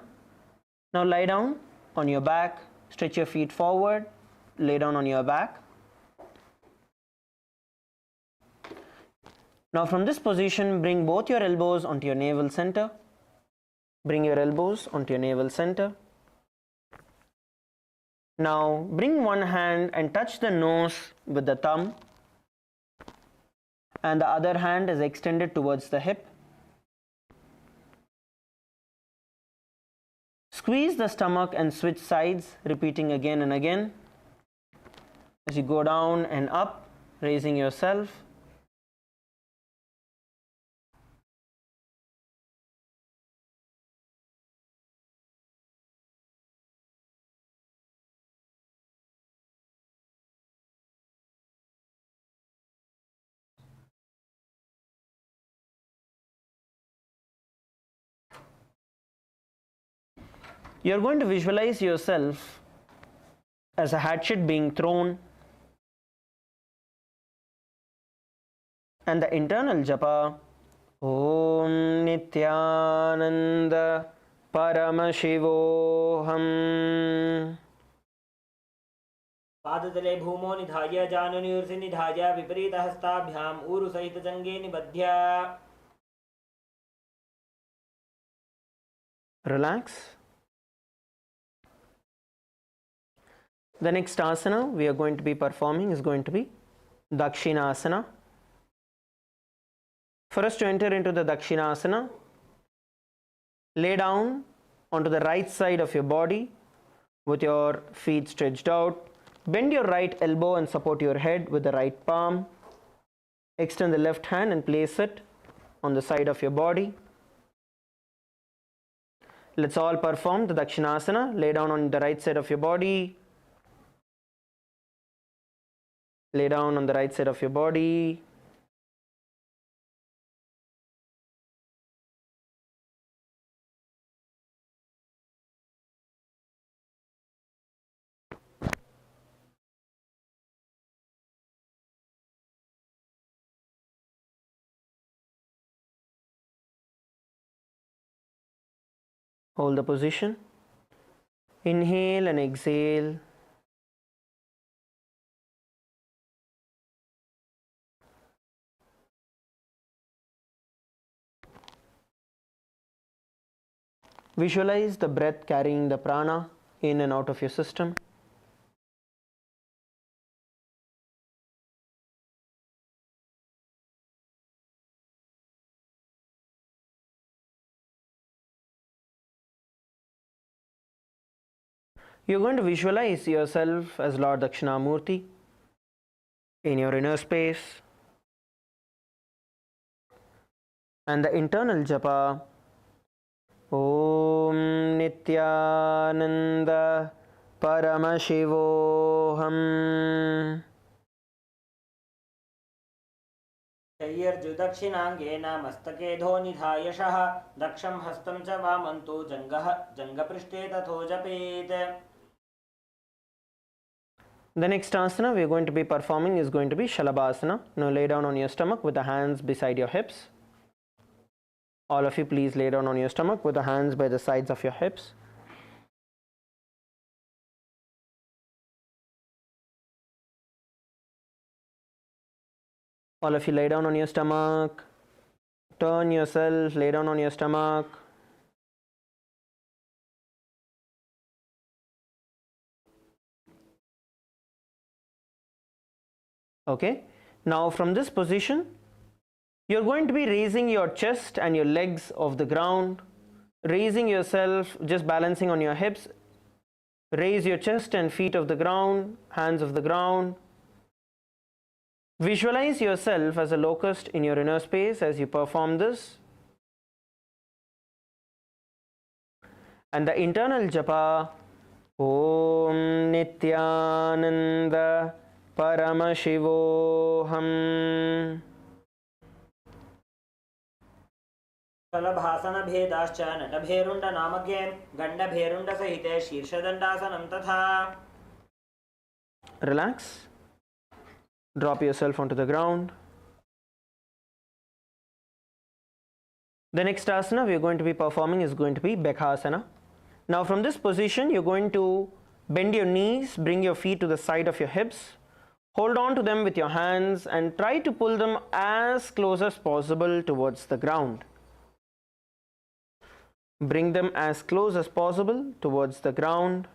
Now lie down on your back, stretch your feet forward, lay down on your back. Now from this position, bring both your elbows onto your navel center. Bring your elbows onto your navel center. Now bring one hand and touch the nose with the thumb, and the other hand is extended towards the hip. Squeeze the stomach and switch sides, repeating again and again. As you go down and up, raising yourself. You are going to visualize yourself as a hatchet being thrown, and the internal japa, Om Nithyananda Paramashivoham. पादतले भूमो निधाय जानुनिर्सि निधाय विपरीतहस्ताभ्याम् ऊरुसहितजङ्गे निबध्य. Relax. The next asana we are going to be performing is going to be Dakshinasana. For us to enter into the Dakshinasana, lay down onto the right side of your body with your feet stretched out. Bend your right elbow and support your head with the right palm. Extend the left hand and place it on the side of your body. Let's all perform the Dakshinasana. Lay down on the right side of your body. Lay down on the right side of your body. Hold the position. Inhale and exhale. Visualize the breath carrying the prana in and out of your system. You're going to visualize yourself as Lord Dakshinamurti in your inner space, and the internal japa, Om Nithyananda Paramashivoham. शय्यर्जुदक्षिणाङ्गेन मस्तके धोनिधायशः दक्षं हस्तं च वामन्तो जङ्गपृष्ठे तथो जपेत्. The next asana we are going to be performing is going to be Shalabhasana. Now lay down on your stomach with the hands beside your hips. All of you please lay down on your stomach with the hands by the sides of your hips. All of you lay down on your stomach. Turn yourself, lay down on your stomach. Okay, now from this position, you're going to be raising your chest and your legs off the ground, raising yourself, just balancing on your hips. Raise your chest and feet off the ground, hands off the ground. Visualize yourself as a locust in your inner space as you perform this. And the internal japa, Om Nithyananda Paramashivoham. फलभासनभेदाश्च नटभेरुण्डनामके गण्डभेरुण्डसहिते शीर्षदण्डासनं तथा. Relax. Drop yourself onto the ground. The next asana we are going to be performing is going to be Bekhasana. Now from this position you're going to bend your knees, bring your feet to the side of your hips, hold on to them with your hands and try to pull them as close as possible towards the ground. Bring them as close as possible towards the ground.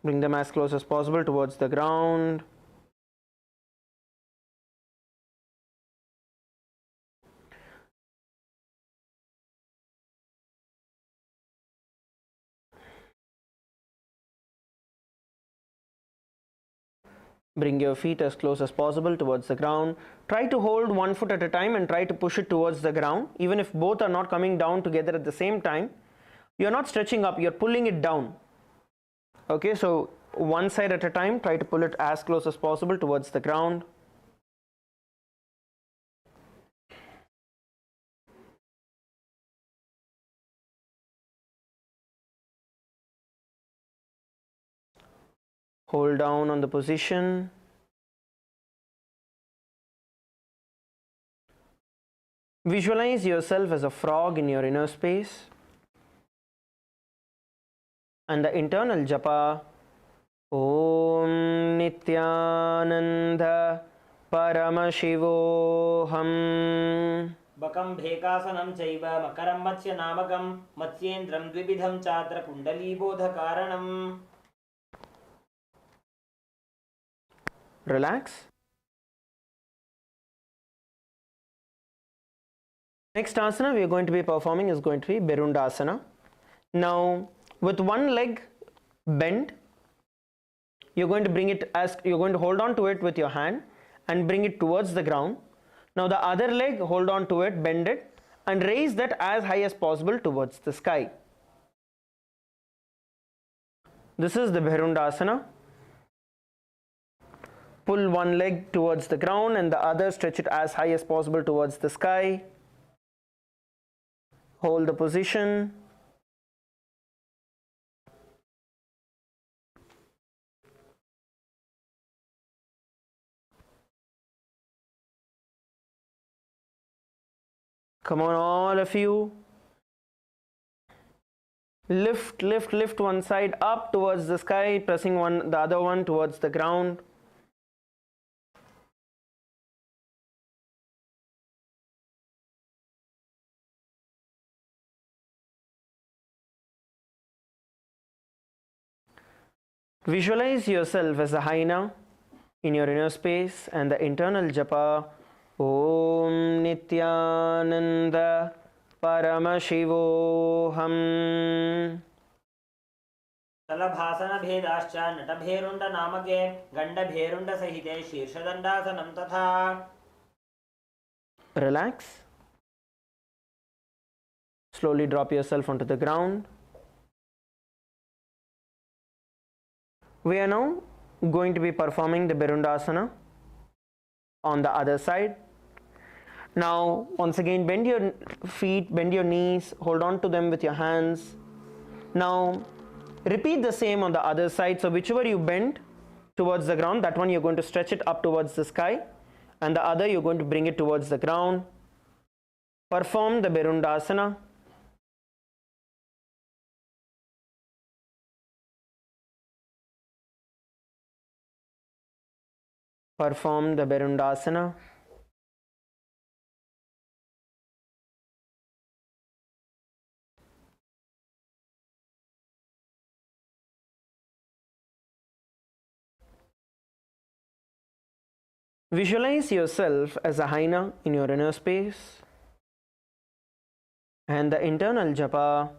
Bring them as close as possible towards the ground. Bring your feet as close as possible towards the ground. Try to hold one foot at a time and try to push it towards the ground. Even if both are not coming down together at the same time, you're not stretching up, you're pulling it down. Okay, so one side at a time, try to pull it as close as possible towards the ground. Hold down on the position. Visualize yourself as a frog in your inner space. And the internal japa, Om Nithyananda Paramashivoham. बकं भेकासनं चैव मकरं मत्स्य नामकं मत्स्येन्द्रं द्विविधं चात्र कुण्डलीबोधकारणम्. Relax. Next asana we are going to be performing is going to be Berundasana. Now, with one leg bent, you're going to bring it as you're going to hold on to it with your hand and bring it towards the ground. Now the other leg, hold on to it, bend it and raise that as high as possible towards the sky. This is the Berundasana. Pull one leg towards the ground and the other stretch it as high as possible towards the sky. Hold the position. Come on, all of you. Lift, lift, lift one side up towards the sky, pressing the other one towards the ground. Visualize yourself as a hyena in your inner space and the internal japa, Om Nithyananda Paramashivoham. तलभासन भेदाश्च नटभेरुण्ड नामके गण्डभेरुण्ड सहिते शीर्षदण्डासनं तथा. Relax. Slowly drop yourself onto the ground. We are now going to be performing the Berundasana on the other side. Now, once again, bend your feet, bend your knees, hold on to them with your hands. Now, repeat the same on the other side. So, whichever you bend towards the ground, that one you're going to stretch it up towards the sky, and the other you're going to bring it towards the ground. Perform the Berundasana. Perform the Berundasana. Visualize yourself as a hyena in your inner space and the internal japa,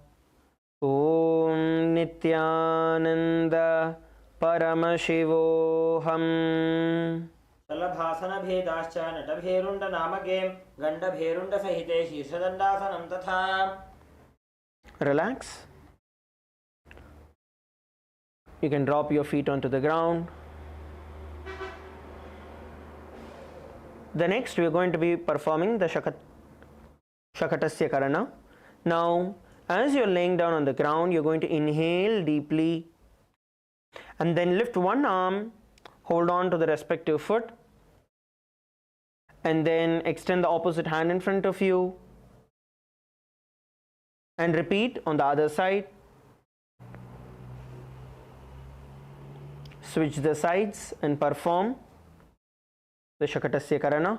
Om Nithyananda Paramashivoham. तलभासन भेदाश्च नटभेरुण्ड नामके गण्डभेरुण्ड सहिते शीर्षदण्डासनं तथा. Relax. You can drop your feet onto the ground. The next we are going to be performing the Shakatasya Karana. Now, as you're laying down on the ground, you're going to inhale deeply and then lift one arm, hold on to the respective foot, and then extend the opposite hand in front of you and repeat on the other side. Switch the sides and perform the Shakatasya Karana.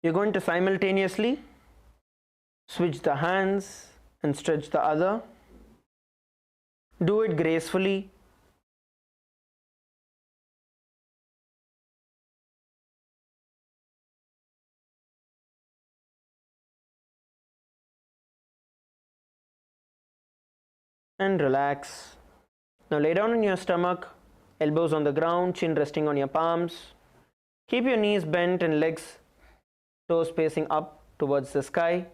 You're going to simultaneously switch the hands and stretch the other. Do it gracefully. and relax. Now lay down on your stomach, elbows on the ground, chin resting on your palms. Keep your knees bent and legs, toes facing up towards the sky.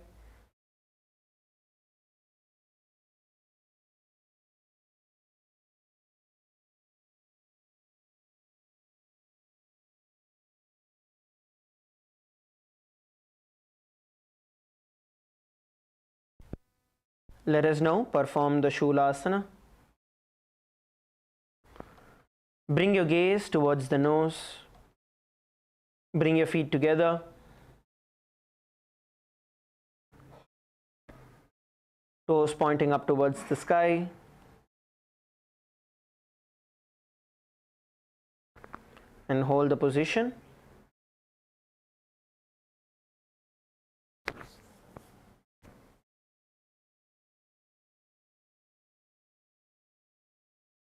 Let us now perform the Shulasana. Bring your gaze towards the nose. Bring your feet together. Toes pointing up towards the sky. And hold the position.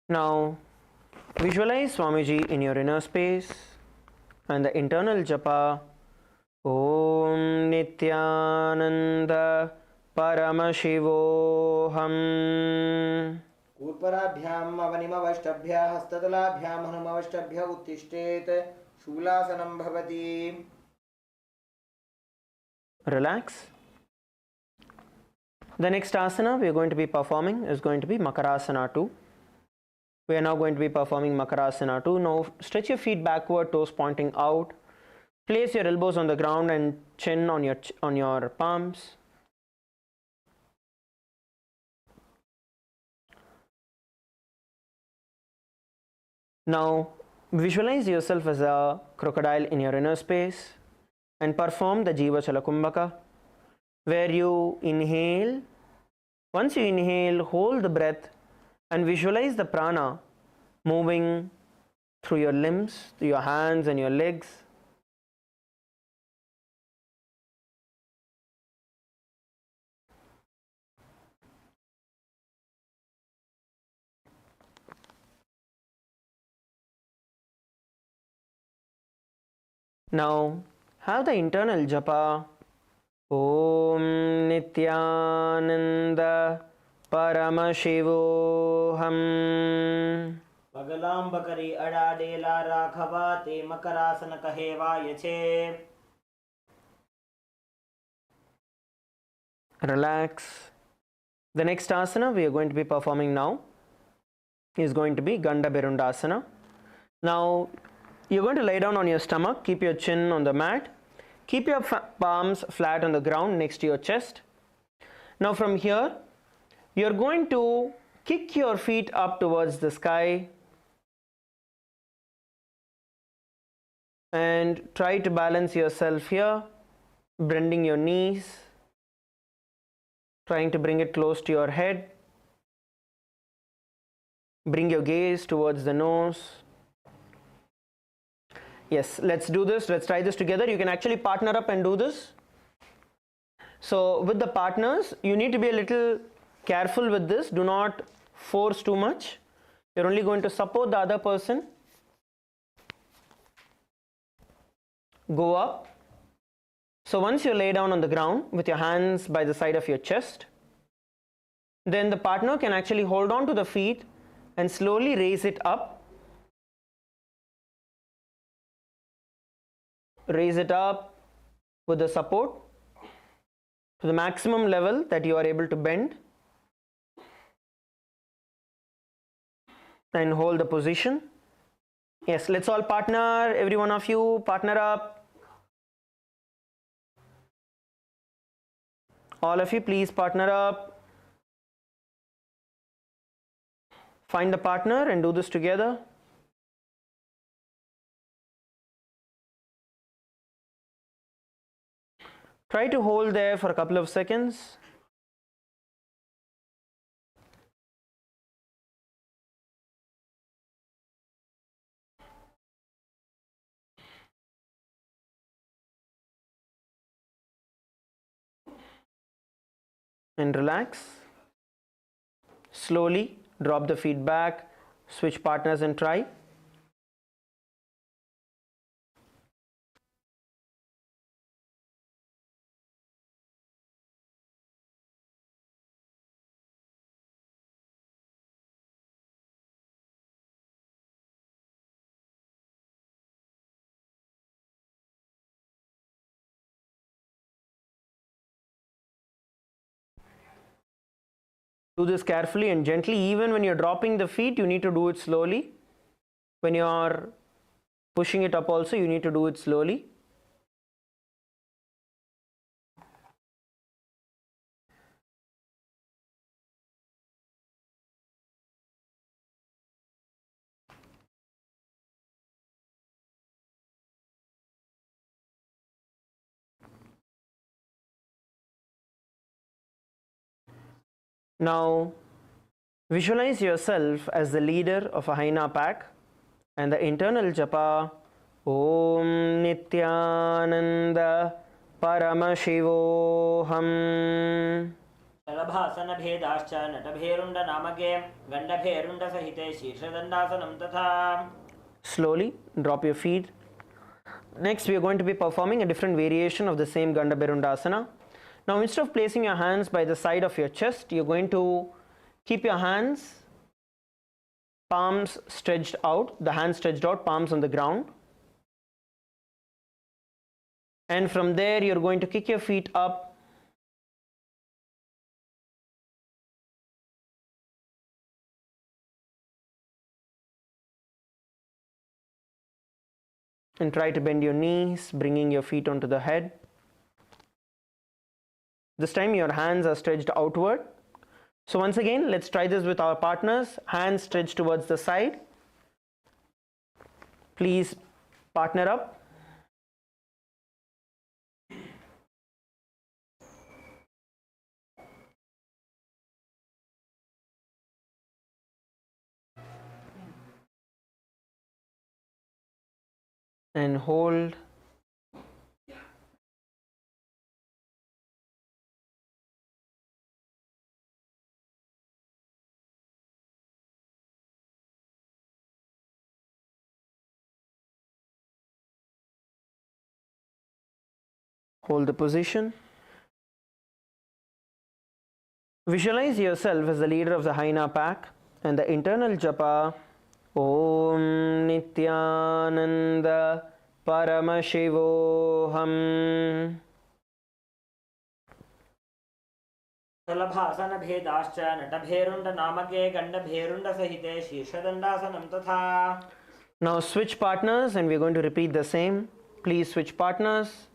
Now visualize Swamiji in your inner space and the internal japa Om Nithyananda Paramashivoham. कूर्पराभ्याम् अवनिमवष्टभ्य हस्ततलाभ्याम् हनुमवष्टभ्य उत्तिष्ठेत् शूलासनं भवति. Relax. The next asana we are going to be performing is going to be Makarasana 2. We are now going to be performing Makarasana 2. Now stretch your feet backward, toes pointing out. Place your elbows on the ground and chin on your palms. Now visualize yourself as a crocodile in your inner space and perform the Jiva Chalakumbhaka, where you inhale. Once you inhale, hold the breath and visualize the prana moving through your limbs, through your hands and your legs. Now have the internal japa Om Nithyananda Paramashivoham. पगलांबकरी अडाडेला राघवा ते मकरासन कहेवाय छे. Relax. The next asana we are going to be performing now is going to be Ganda Berundasana. Now you're going to lay down on your stomach, keep your chin on the mat, keep your palms flat on the ground next to your chest. Now from here you're going to kick your feet up towards the sky and try to balance yourself here, bending your knees, trying to bring it close to your head. Bring your gaze towards the nose. Yes, let's do this. Let's try this together. You can actually partner up and do this. So with the partners, you need to be a little careful with this. Do not force too much. You're only going to support the other person. Go up. So once you lay down on the ground with your hands by the side of your chest, then the partner can actually hold on to the feet and slowly raise it up. Raise it up with the support to the maximum level that you are able to bend, and hold the position. Yes, let's all partner. Every one of you partner up. All of you please partner up. Find the partner and do this together. Try to hold there for a couple of seconds. And relax. Slowly drop the feet back, switch partners and try. Do this carefully and gently. Even when you're dropping the feet, you need to do it slowly. When you're pushing it up also, you need to do it slowly. Now, visualize yourself as the leader of a Haina pack and the internal japa Om Nithyananda Paramashivoham. शलभासन भेदाश्च नटभेरुण्ड नामके गण्डभेरुण्ड सहिते शीर्षदण्डासनं तथा. Slowly drop your feet. Next, we are going to be performing a different variation of the same Gandhabherundasana. Now, instead of placing your hands by the side of your chest, you're going to keep your hands, palms stretched out, the hands stretched out, palms on the ground. And from there, you're going to kick your feet up. And try to bend your knees, bringing your feet onto the head. This time your hands are stretched outward. So once again, let's try this with our partners. Hands stretched towards the side. Please partner up. And hold. Hold the position. Visualize yourself as the leader of the Haina pack and the internal japa Om Nithyananda Paramashivoham. शलभासन भेदाश्च नटभेरुण्ड नामके गण्डभेरुण्ड सहिते शीर्षदण्डासनं तथा. Now switch partners and we're going to repeat the same. Please switch partners.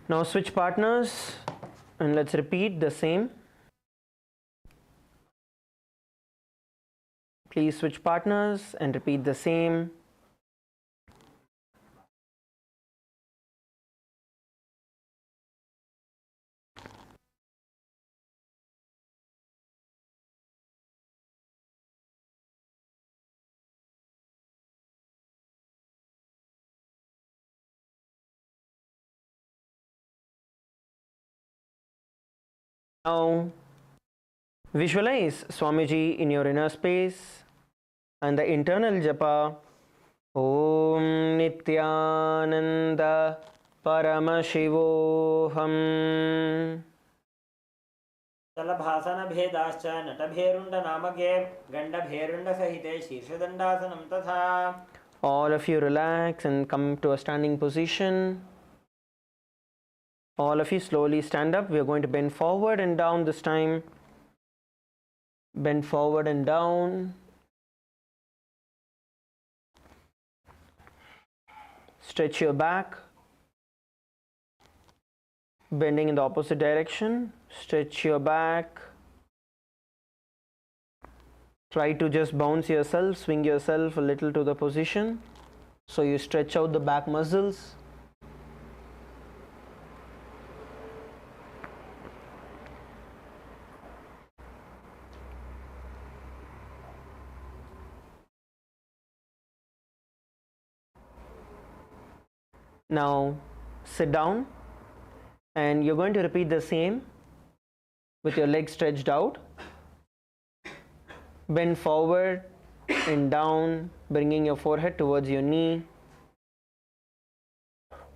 Now switch partners and let's repeat the same. Please switch partners and repeat the same. Now visualize Swamiji in your inner space and the internal japa Om Nithyananda Paramashivoham. शलभासन भेदाश्च नटभेरुण्ड नामके गण्डभेरुण्ड सहिते शीर्षदण्डासनं तथा. All of you relax and come to a standing position. All of you slowly stand up. We are going to bend forward and down this time. Bend forward and down. Stretch your back. Bending in the opposite direction. Stretch your back. Try to just bounce yourself, swing yourself a little to the position. So you stretch out the back muscles. Now sit down and you're going to repeat the same with your legs stretched out. Bend forward and down, bringing your forehead towards your knee.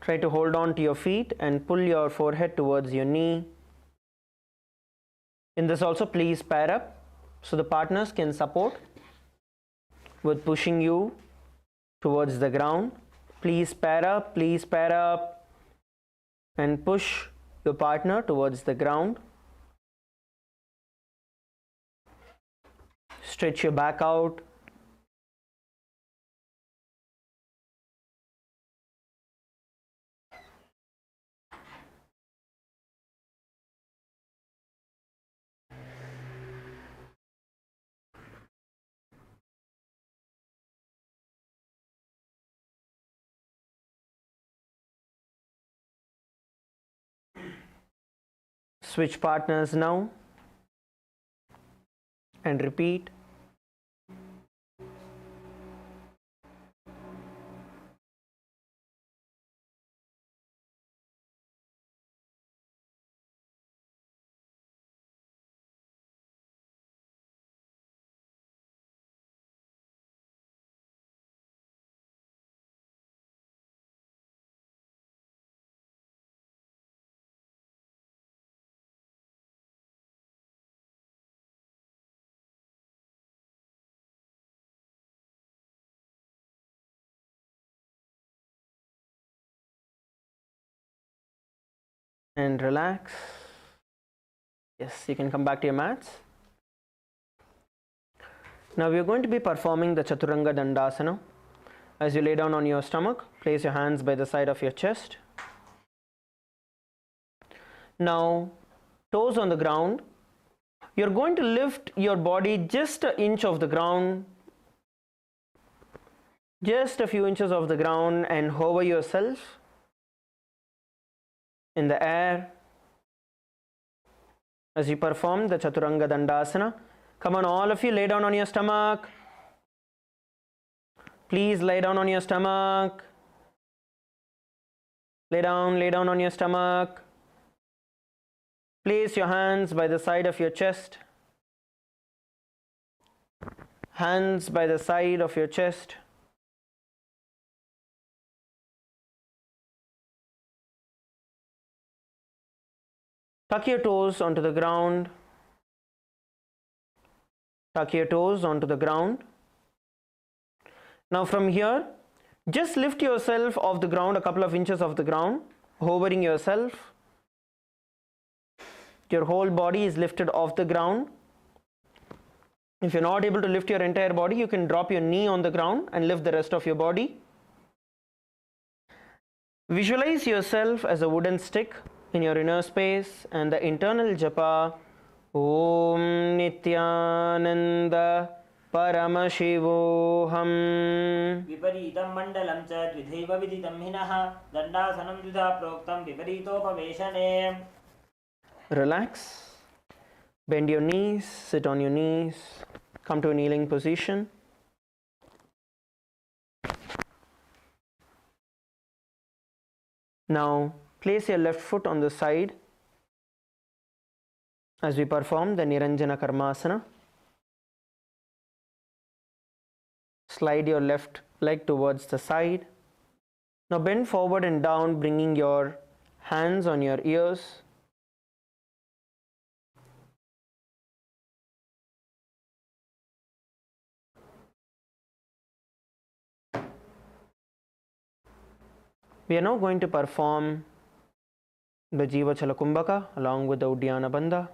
Try to hold on to your feet and pull your forehead towards your knee. In this also, please pair up so the partners can support with pushing you towards the ground. Please pair up and push your partner towards the ground. Stretch your back out. Switch partners now and repeat. And relax. Yes, you can come back to your mats. Now we are going to be performing the Chaturanga Dandasana. As you lay down on your stomach, place your hands by the side of your chest. Now, toes on the ground. You're going to lift your body just an inch off the ground, just a few inches off the ground, and hover yourself in the air as you perform the Chaturanga Dandasana. Come on, all of you, lay down on your stomach. Please lay down on your stomach. Lay down on your stomach. Place your hands by the side of your chest. Hands by the side of your chest. Tuck your toes onto the ground. Tuck your toes onto the ground. Now from here, just lift yourself off the ground, a couple of inches off the ground, hovering yourself. Your whole body is lifted off the ground. If you're not able to lift your entire body, you can drop your knee on the ground and lift the rest of your body. Visualize yourself as a wooden stick in your inner space and the internal japa Om Nithyananda Paramashivoham. विपरीतं मण्डलं च द्विधैव विदितं हिनः दण्डासनं द्विधा प्रोक्तं विपरीतोपवेशने. Relax. Bend your knees, sit on your knees, come to a kneeling position. Now place your left foot on the side as we perform the Niranjana Karmasana. Slide your left leg towards the side. Now bend forward and down, bringing your hands on your ears. We are now going to perform the Jiva Chalakumbhaka along with the Uddiyana Bandha.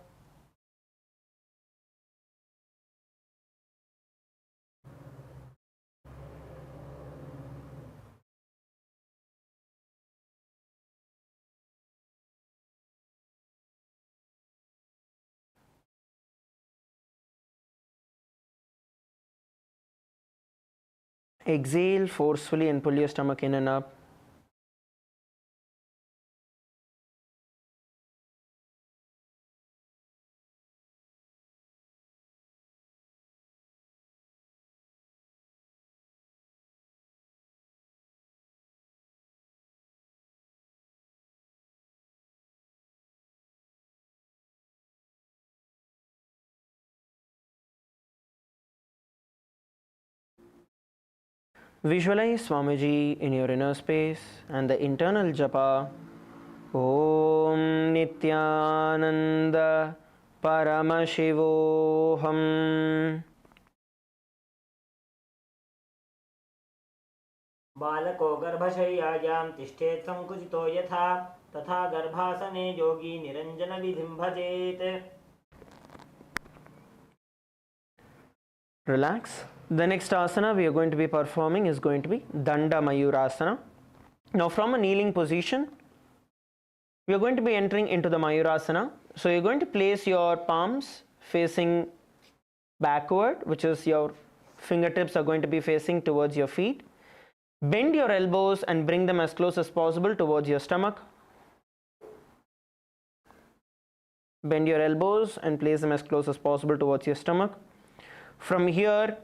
Exhale forcefully and pull your stomach in and up. Visualize Swamiji in your inner space and the internal japa Om Nithyananda Paramashivoham. बालको गर्भशय्यायां तिष्ठेत् संकुचितो यथा तथा गर्भासने योगी निरञ्जनविधिं भजेत्. Relax. The next asana we are going to be performing is going to be Danda Mayurasana. Now from a kneeling position, we are going to be entering into the Mayurasana. So you're going to place your palms facing backward, which is your fingertips are going to be facing towards your feet. Bend your elbows and bring them as close as possible towards your stomach. Bend your elbows and place them as close as possible towards your stomach. From here,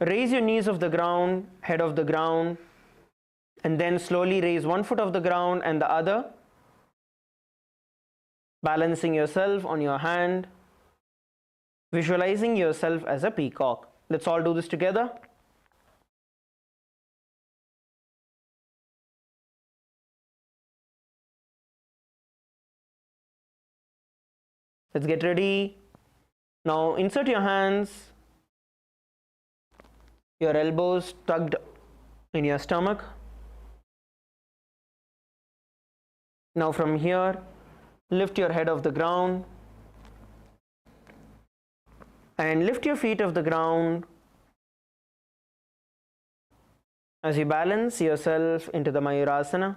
raise your knees off the ground, head off the ground, and then slowly raise one foot off the ground and the other, balancing yourself on your hand, visualizing yourself as a peacock. Let's all do this together. Let's get ready. Now insert your hands, your elbows tucked in your stomach. Now from here, lift your head off the ground and lift your feet off the ground as you balance yourself into the Mayurasana.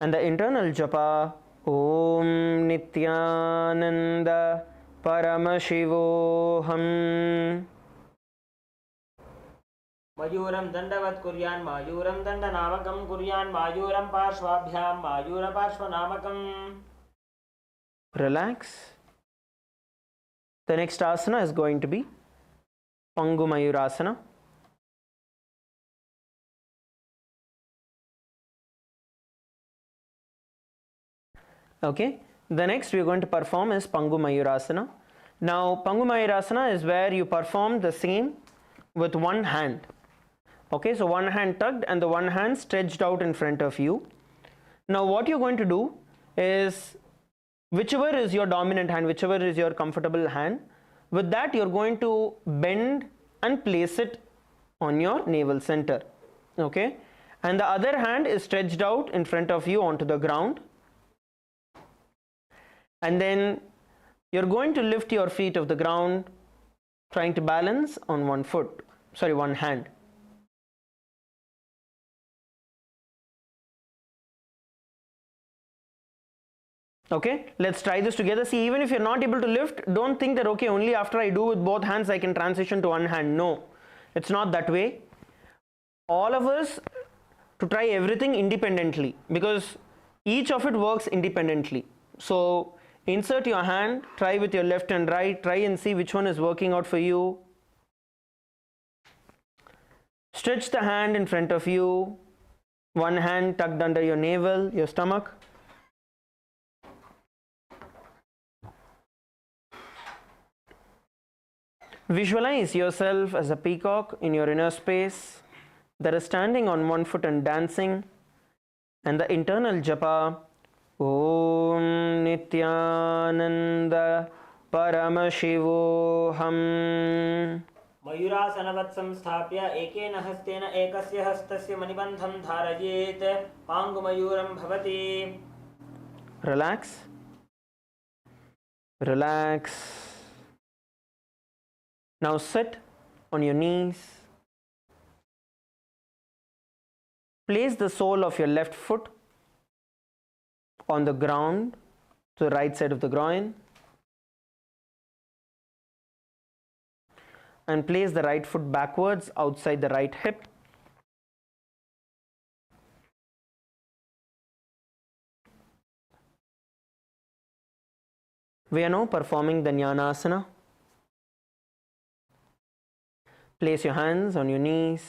And the internal japa, Om Nithyananda Paramashivoham. मयूरं दण्डवत् कुर्यान् मायूरं दण्डनामकं कुर्यान् मायूरं पार्श्वाभ्यां मायूरपार्श्वनामकम्. Relax. The next asana is going to be Pangu Mayurasana. Okay, the next we are going to perform is Pangu Mayurasana. Now Pangu Mayurasana is where you perform the same with one hand. Okay, so one hand tucked and the one hand stretched out in front of you. Now what you're going to do is, whichever is your dominant hand, whichever is your comfortable hand, with that you're going to bend and place it on your navel center. Okay, and the other hand is stretched out in front of you onto the ground. And then you're going to lift your feet off the ground, trying to balance on one hand. Okay, let's try this together. See, even if you're not able to lift, don't think that okay, only after I do with both hands I can transition to one hand. No, it's not that way. All of us to try everything independently, because each of it works independently. So insert your hand, try with your left and right, try and see which one is working out for you. Stretch the hand in front of you, one hand tucked under your navel, your stomach. Visualize yourself as a peacock in your inner space that is standing on one foot and dancing, and the internal japa, Om Nithyananda Paramashivoham. मयूरासनवत् संस्थाप्य एकेन हस्तेन एकस्य हस्तस्य मणिबन्धं धारयेत् पाङ्गुमयूरं भवति. Relax. Relax. Now sit on your knees. Place the sole of your left foot on the ground to the right side of the groin, and place the right foot backwards outside the right hip. We are now performing the Jnanasana. Place your hands on your knees.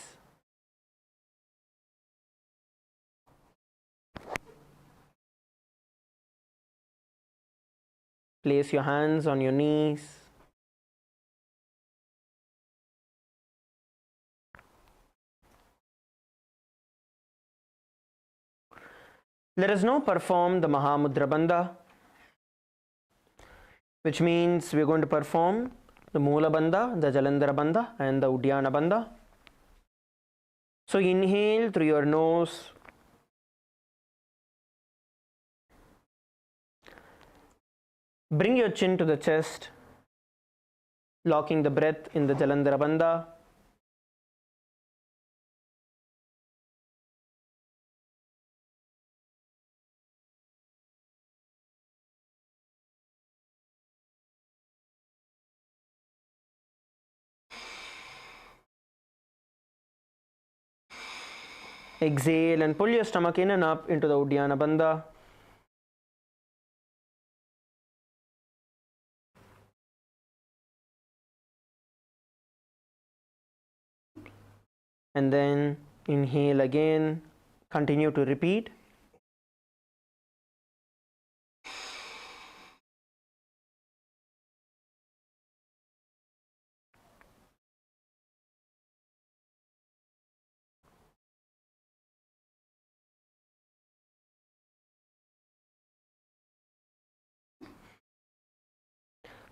Place your hands on your knees. Let us now perform the Mahamudra Bandha. which means we're going to perform the Moola Bandha, the Jalandhara Bandha, and the Uddiyana Bandha. So inhale through your nose. Bring your chin to the chest, locking the breath in the Jalandhara Bandha. Exhale and pull your stomach in and up into the Uddiyana Bandha. And then inhale again. Continue to repeat.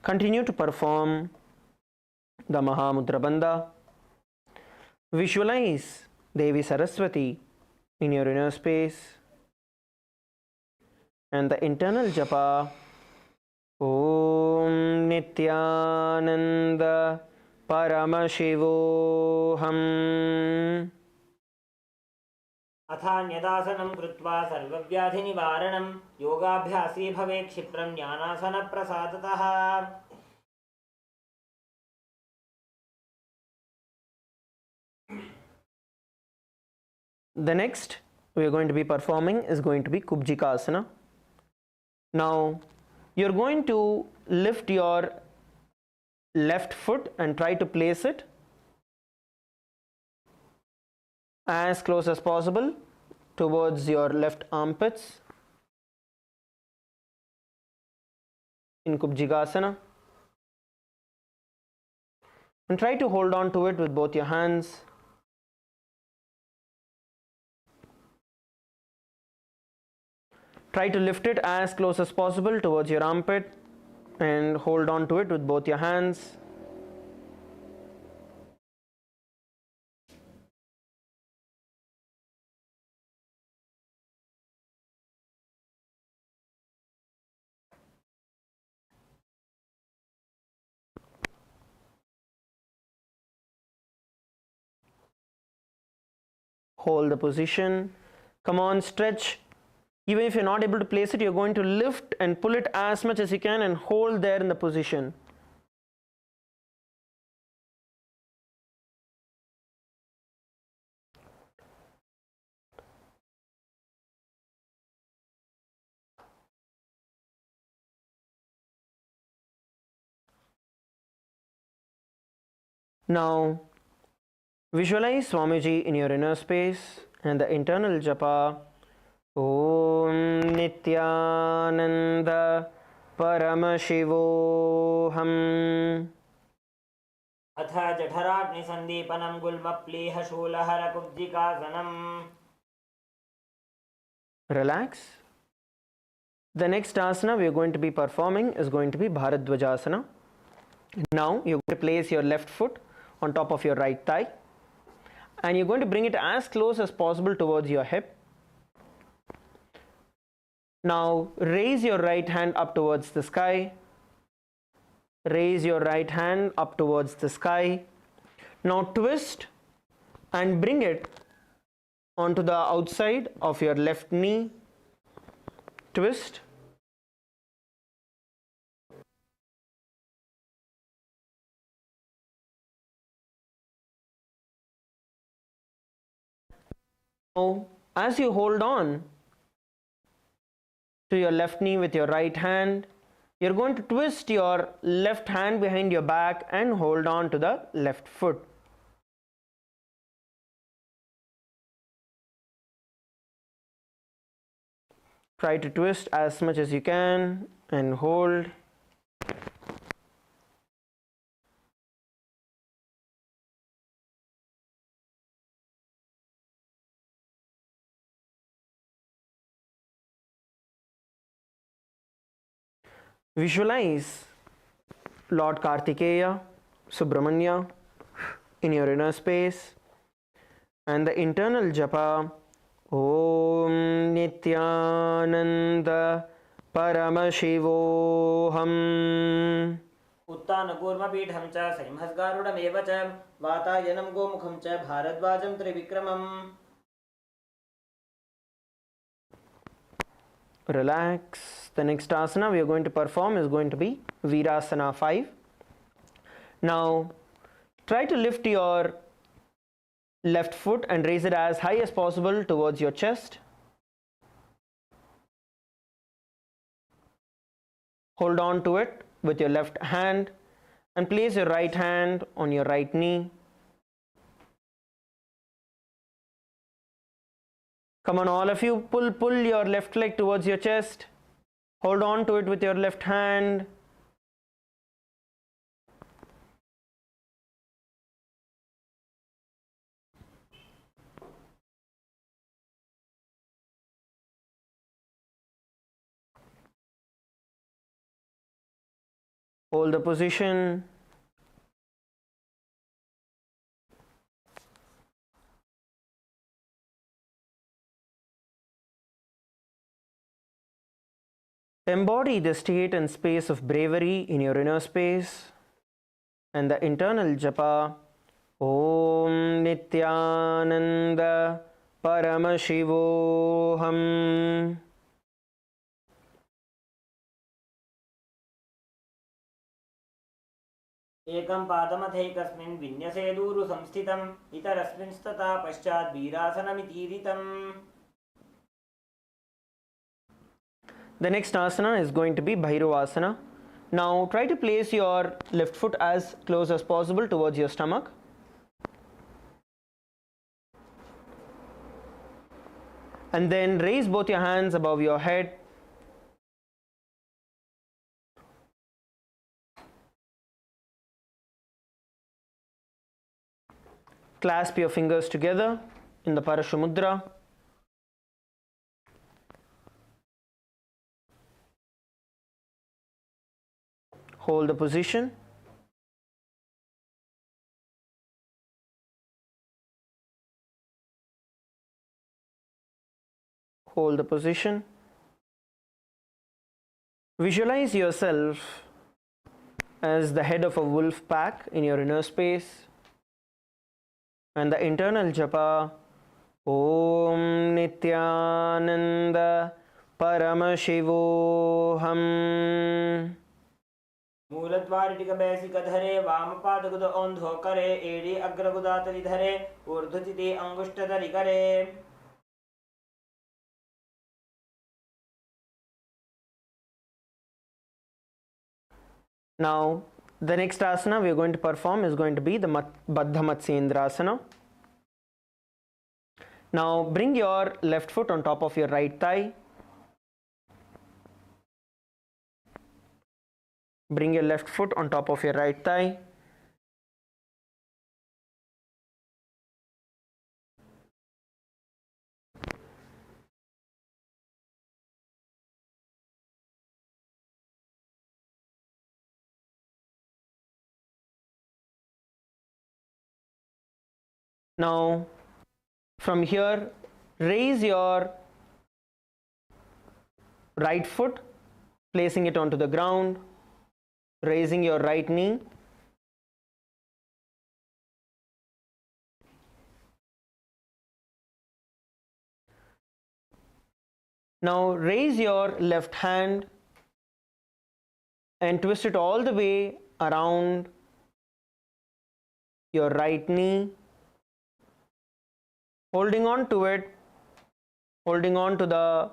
Continue to perform the Mahamudra Bandha. Visualize Devi Saraswati in your inner space and the internal japa Om Nithyananda Paramashivoham. अथान्यदासनं कृत्वा सर्वव्याधिनिवारणं योगाभ्यासी भवेत् क्षिप्रं ज्ञानासनप्रसादतः. The next we are going to be performing is going to be Kubjikasana. Now you're going to lift your left foot and try to place it as close as possible towards your left armpits in Kubjikasana, and try to hold on to it with both your hands. Try to lift it as close as possible towards your armpit and hold on to it with both your hands. Hold the position. Come on, stretch. Even if you're not able to place it, you're going to lift and pull it as much as you can and hold there in the position. Now, visualize Swamiji in your inner space and the internal japa Om Nithyananda Paramashivoham. अथ जठराग्निसन्दीपनं गुल्मप्लीहशूलहरकुब्जिकासनम्. Relax. The next asana we are going to be performing is going to be Bharadwajasana. Now you're going to place your left foot on top of your right thigh and you're going to bring it as close as possible towards your hip. Now raise your right hand up towards the sky. Raise your right hand up towards the sky. Now twist and bring it onto the outside of your left knee. Twist. Now, as you hold on to your left knee with your right hand, you're going to twist your left hand behind your back and hold on to the left foot. Try to twist as much as you can and hold. Visualize Lord Kartikeya, Subramanya in your inner space, and the internal japa Om Nithyananda Paramashivoham. उत्तानकूर्मपीठं च संहस्गारुडमेव च वातायनं गोमुखं च भारद्वाजं त्रिविक्रमम्. Relax. The next asana we are going to perform is going to be Virasana 5. Now try to lift your left foot and raise it as high as possible towards your chest. Hold on to it with your left hand and place your right hand on your right knee. Come on, all of you, pull your left leg towards your chest. Hold on to it with your left hand. Hold the position. Embody the state and space of bravery in your inner space and the internal japa Om Nithyananda Paramashivoham. एकं पादमथैकस्मिन् विन्यसे दूरु संस्थितम् इतरस्मिंस्तथा पश्चात् वीरासनमितीरितम्. The next asana is going to be Bhairavasana. Now try to place your left foot as close as possible towards your stomach. And then raise both your hands above your head. Clasp your fingers together in the Parashumudra. Hold the position. Hold the position. Visualize yourself as the head of a wolf pack in your inner space. And the internal japa Om Nithyananda Paramashivoham. मूलद्वारिटिकबैसिकधरे वामपादगुद औन्धो करे AD अग्रगुदातरिधरे ऊर्ध्वचिते अंगुष्ठधरि करे. Now the next asana we are going to perform is going to be the Baddha Matsyendrasana. Now bring your left foot on top of your right thigh. Bring your left foot on top of your right thigh. Now from here raise your right foot, placing it onto the ground, raising your right knee. Now raise your left hand and twist it all the way around your right knee, holding on to it, holding on to the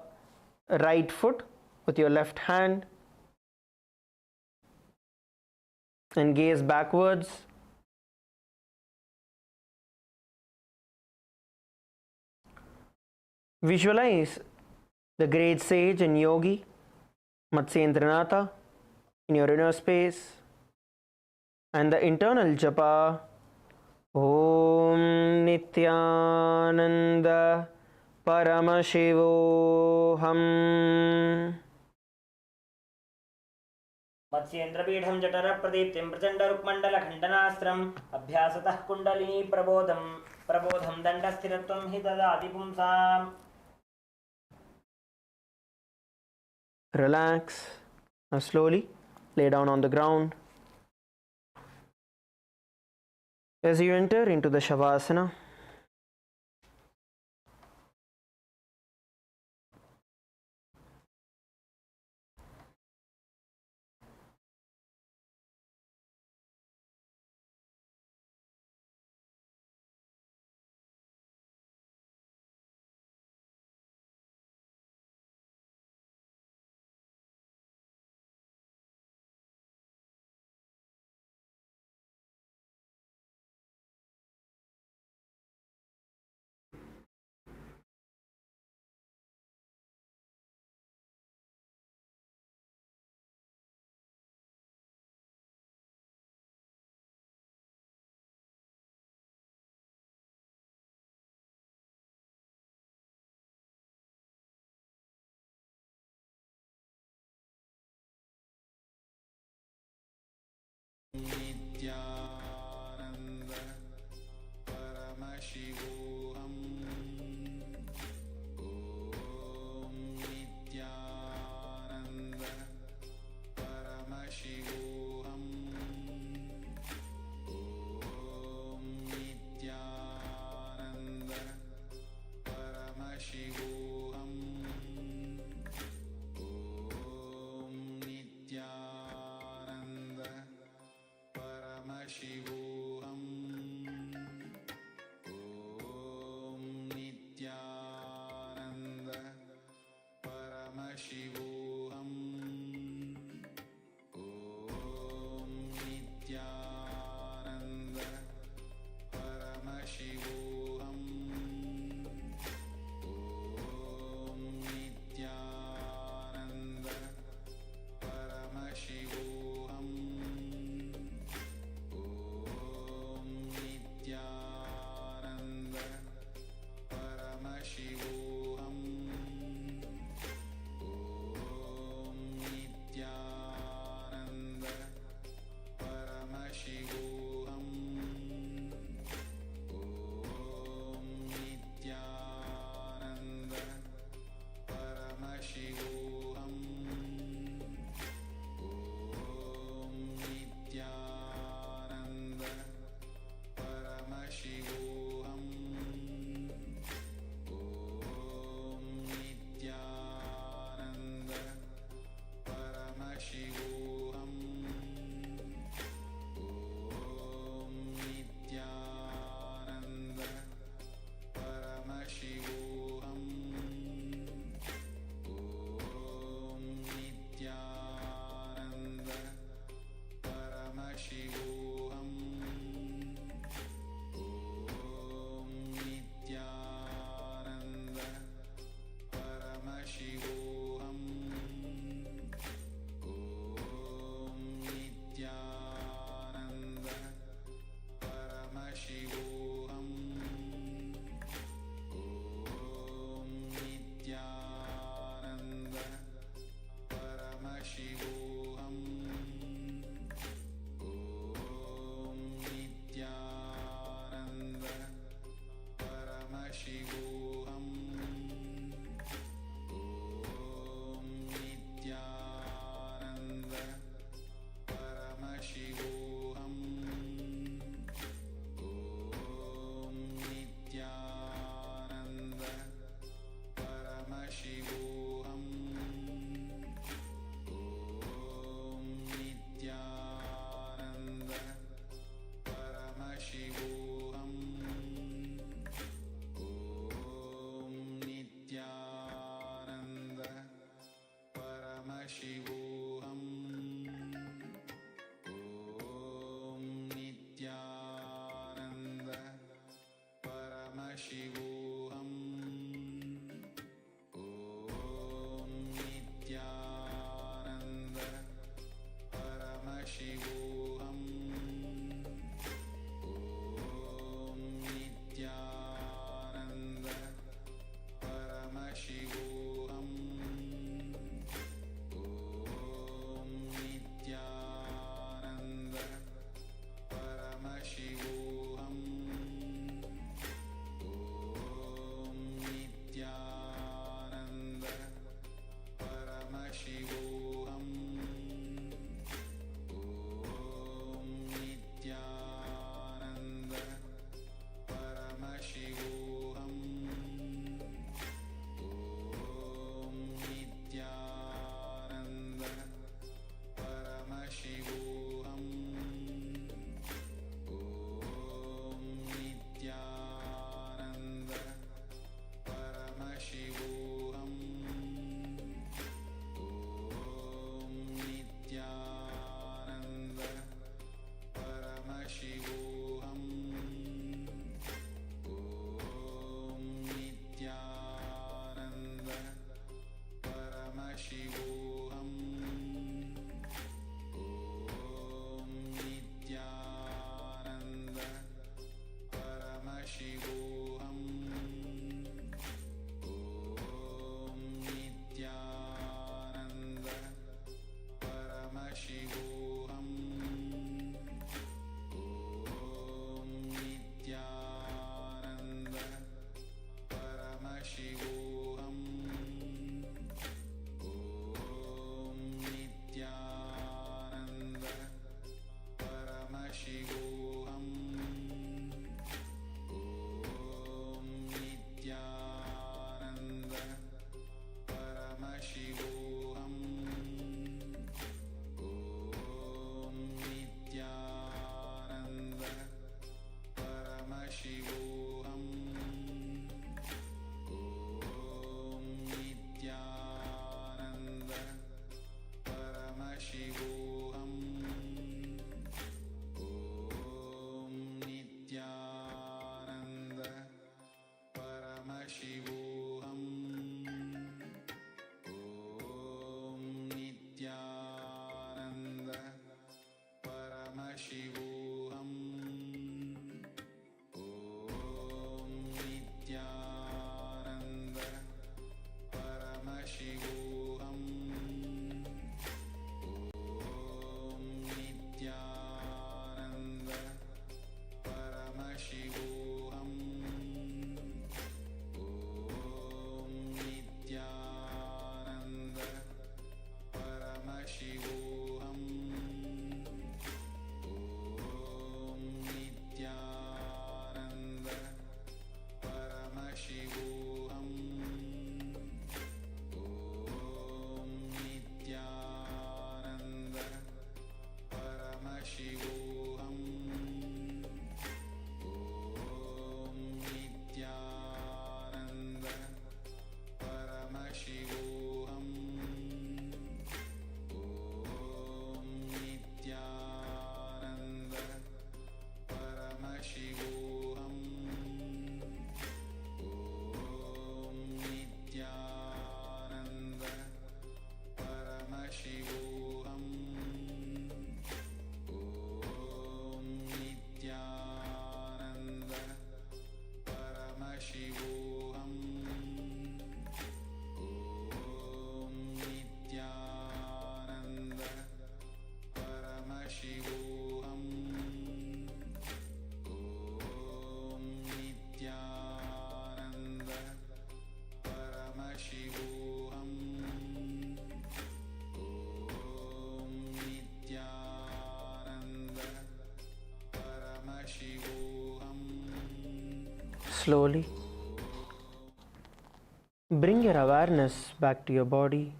right foot with your left hand, and gaze backwards. Visualize the great sage and yogi Matsyendranatha in your inner space and the internal japa Om Nithyananda Paramashivoham. मत्स्येन्द्रपीठं जठरप्रदीप्तिं प्रचण्डरुक्मण्डलखण्डनास्त्रम् अभ्यासतः kundalini प्रबोधं दण्डस्थिरत्वं हि ददाति पुंसाम्. Relax. Now slowly lay down on the ground. As you enter into the Shavasana, Nityanand परमशिवोऽहम् ॐ नित्यानन्द परमशिवोऽहम् ॐ नित्यानन्द परमशिवोऽहम् ॐ नित्यानन्द परमशिवोऽहम् ॐ नित्यानन्द परमशिवोऽहम् ॐ नित्यानन्द परमशिवोऽहम् ॐ नित्यानन्द परमशिवोऽहम् नित्यानन्द परमशिवोऽहम् ॐ नित्यानन्द परमशिवोऽहम् ॐ नित्यानन्द परमशिवोऽहम् ॐ नित्यानन्द परमशिवोऽहम् ॐ नित्यानन्द परमशिवोऽहम् ॐ नित्यानन्द परमशिवोऽहम् ॐ नित्यानन्द परमशिवोऽहम् ॐ नित्यानन्द परमशिवोऽहम् ॐ नित्यानन्द परमशिवोऽहम् ॐ नित्यानन्द परमशिवोऽहम् ॐ नित्यानन्द परमशिवोऽहम् ॐ नित्यानन्द परमशिवोऽहम् ॐ नित्यानन्द परमशिवोऽहम् ॐ नित्यानन्द परमशिवोऽहम् ॐ नित्यानन्द परमशिवोऽहम् ॐ नित्यानन्द परमशिवोऽहम् ॐ नित्यानन्द परमशिवोऽहम् ॐ नित्यानन्द परमशिवोऽहम् ॐ नित्यानन्द परमशिवोऽहम् ॐ नित्यानन्द परमशिवोऽहम् ॐ नित्यानन्द परमशिवोऽहम् ॐ नित्यानन्द परमशिवोऽहम् ॐ नित्यानन्द परमशिवोऽहम् ॐ नित्यानन्द परमशिवोऽहम् ॐ नित्यानन्द परमशिवोऽहम् ॐ नित्यानन्द परमशिवोऽहम् ॐ नित्यानन्द परमशिवोऽहम् ॐ नित्यानन्द परमशिवोऽहम् ॐ नित्यानन्द परमशिवोऽहम् ॐ नित्यानन्द परमशिवोऽहम् ॐ नित्यानन्द परमशिवोऽहम् Slowly bring your awareness back to your body.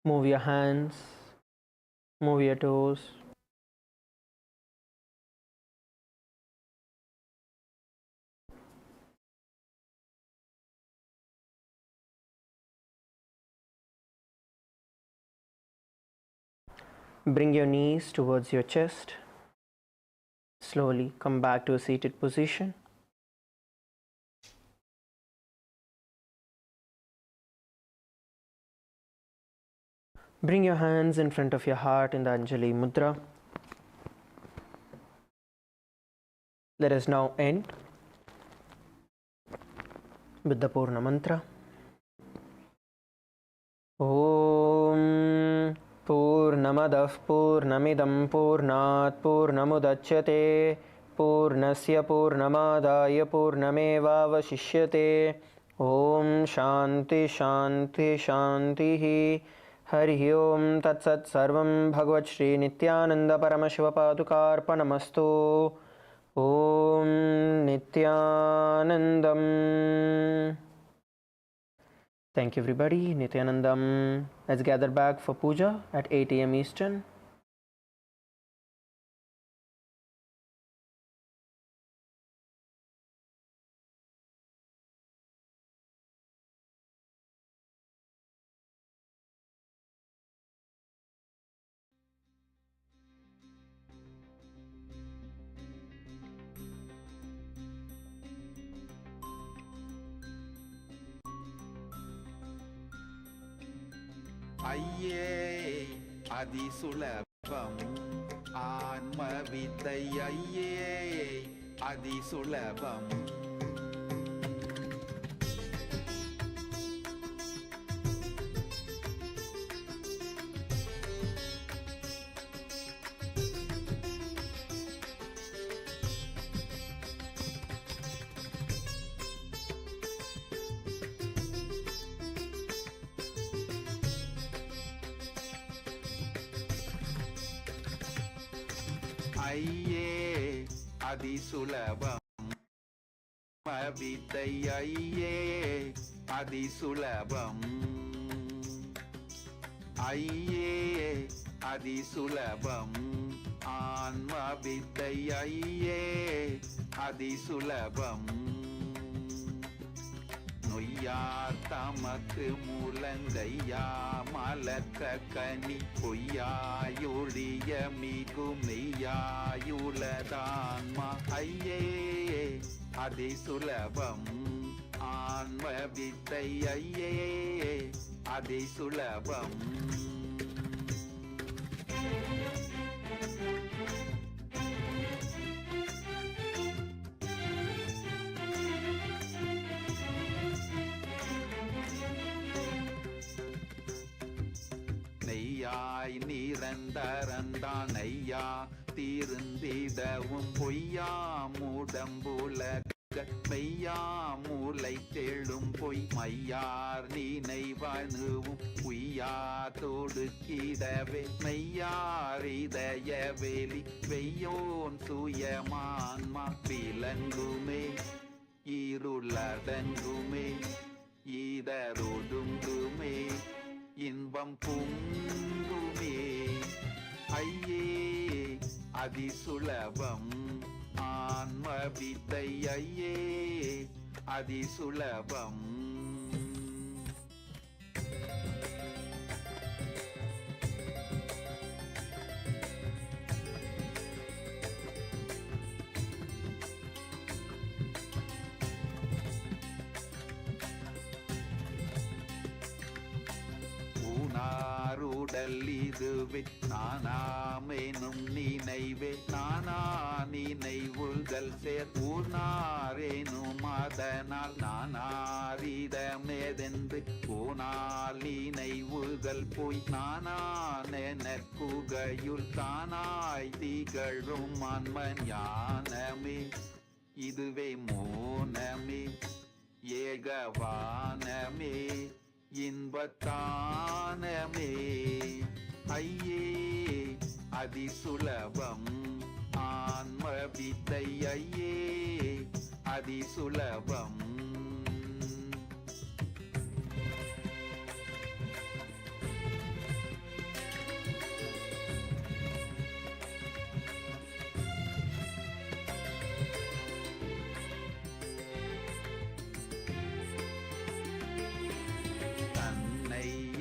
Move your hands, move your toes. Bring your knees towards your chest. Slowly come back to a seated position. Bring your hands in front of your heart in the Anjali Mudra. Let us now end with the Purna Mantra. Om Purnamadah Purnamidam Purnat Purnamudachyate Purnasya Purnamadaya Purnamevavashishyate Om Shanti Shanti Shantihi Hari Om Tat Sat Sarvam Bhagavad Shri Nithyananda Paramashiva Padukarpanamastu Om Nithyanandam. Thank you everybody. Nithyanandam. Let's gather back for Puja at 8 AM Eastern. అయ్యే అది సులభం ఆత్మవిద్య అయ్యే అది సులభం అయ్యే అది సులభం విద్య అయ్యే అది సులభం అయ్యే అది సులభం ఆత్మ విద్య అయ్యే అది సులభం நொய்யார் தமக்கு முழங்கையா மலக்க கனி பொய்யாயொழிய மிகும் மெய்யாயுளதான்மா ஐயே அதி சுலபம் ஆன்ம வித்தை ஐயே அதி சுலபம். நெய்யாய் நிரந்தரந்தான் ஐயா தீர்ந்திடவும் பொய்யா மூடம்புலக மெய்யா மூளை தேழும் பொய் மையார் நினைவணுவும் உய்யா தொடுக்கிடவே மெய்யாரிதய வெளி வெய்யோன் சுயமான்மா விலங்குமே இருளடங்குமே ஈதரொடுங்குமே இன்பம் பொங்குமே ஐயே அதிசுலபம் ஆன்ம வித்தை ஐயே அதிசுலபம். உடல் இதுவே நானாமெனும் நினைவே நானா நினைவுகள் சேர் ஊனாரேனும் அதனால் நானாரிதமேதென்று போனால் நினைவுகள் போய் நானான குகையுள் தானாய் திகழும் ஆன்ம ஞானமே இதுவே மோனமே ஏகவானமே இன்பத்தானமே ஐயே அதிசுலபம் ஆன்ம வித்தை ஐயே அதிசுலபம்.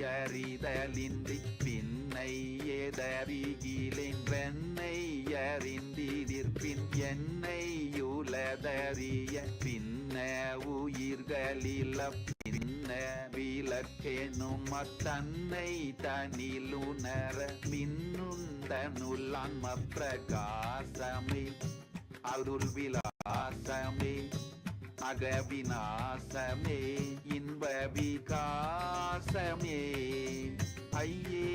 அறிதலின்றி பின்னை எதறிகிலென்றென்னை அறிந்திதிர்பின் என்னை யுலதறிய பின்ன உயிர்களில பின்ன விளக்கெனும் அத்தன்னை தனிலுணர மின்னுந்தனுள்ளான்ம பிரகாசமே அருள் விலாசமே அகவிநாசமே இன்ப விகாசமே ஐயே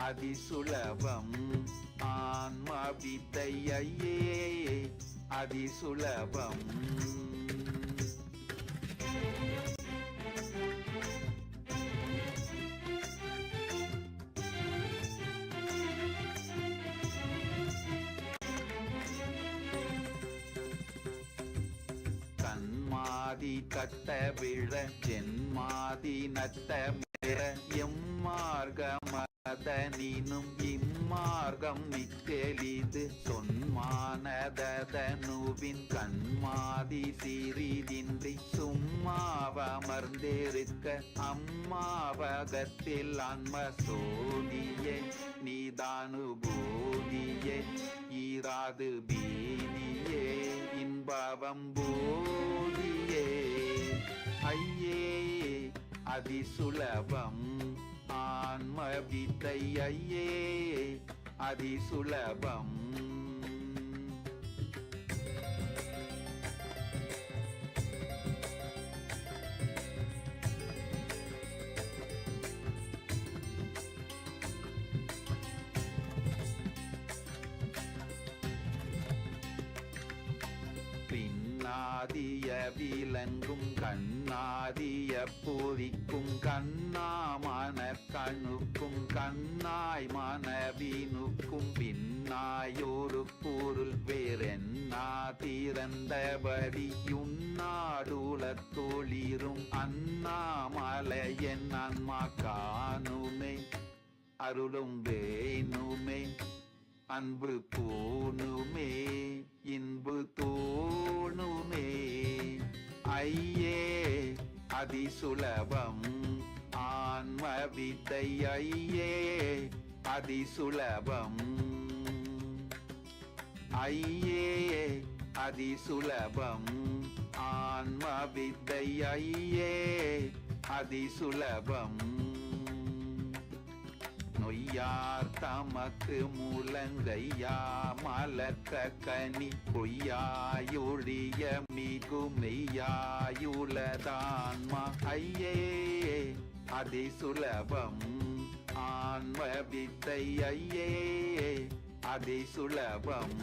அதிசுலபம் ஆன்ம வித்தை ஐயே அதிசுலபம். கண்மாதி கட்ட விழ ஜென்மாதி நட்ட மிர எம்மார்கமதனினும் இம்மார்க்கம் மிக்கெளிது சொன்மானதனுவின் கண்மாதி சிறிதின்றி சும்மாவமர்ந்திருக்க அம்மாவகத்தில் ஆன்ம சோதியே நீதானுபூதியே ஈராது பீதியே இன்பவம் போதியே ஐயே அதிசுலபம் ஆன்ம வித்தை ஐயே அதிசுலபம். பின்னாதிய விலங்கும் கண்ணாதிய பொறிக்கும் கண்ணாமான கணுக்கும் கண்ணாய் மனவினுக்கும் பின்னாயொரு பொருள் வேறென்னா திறந்தபடி யுன்னாடுலத் தொளிரும் அண்ணாமலையன் ஆன்மா காணுமே அருளும் வேணுமே அன்பு பூணுமே இன்பு தோணுமே ஐயே அதிசுலபம் ஆன்ம வித்தை ஐயே அதிசுலபம் ஐயே அதிசுலபம் ஆன்ம வித்தை ஐயே அதிசுலபம் நொய்யார் தமக்கு முழங்கையா மலர்க்க கனி பொய்யாயொழிய மிகு மெய்யாயுளதான்மா ஐயே அதிசுலபம் ஆன்ம வித்தை ஐயே அதிசுலபம்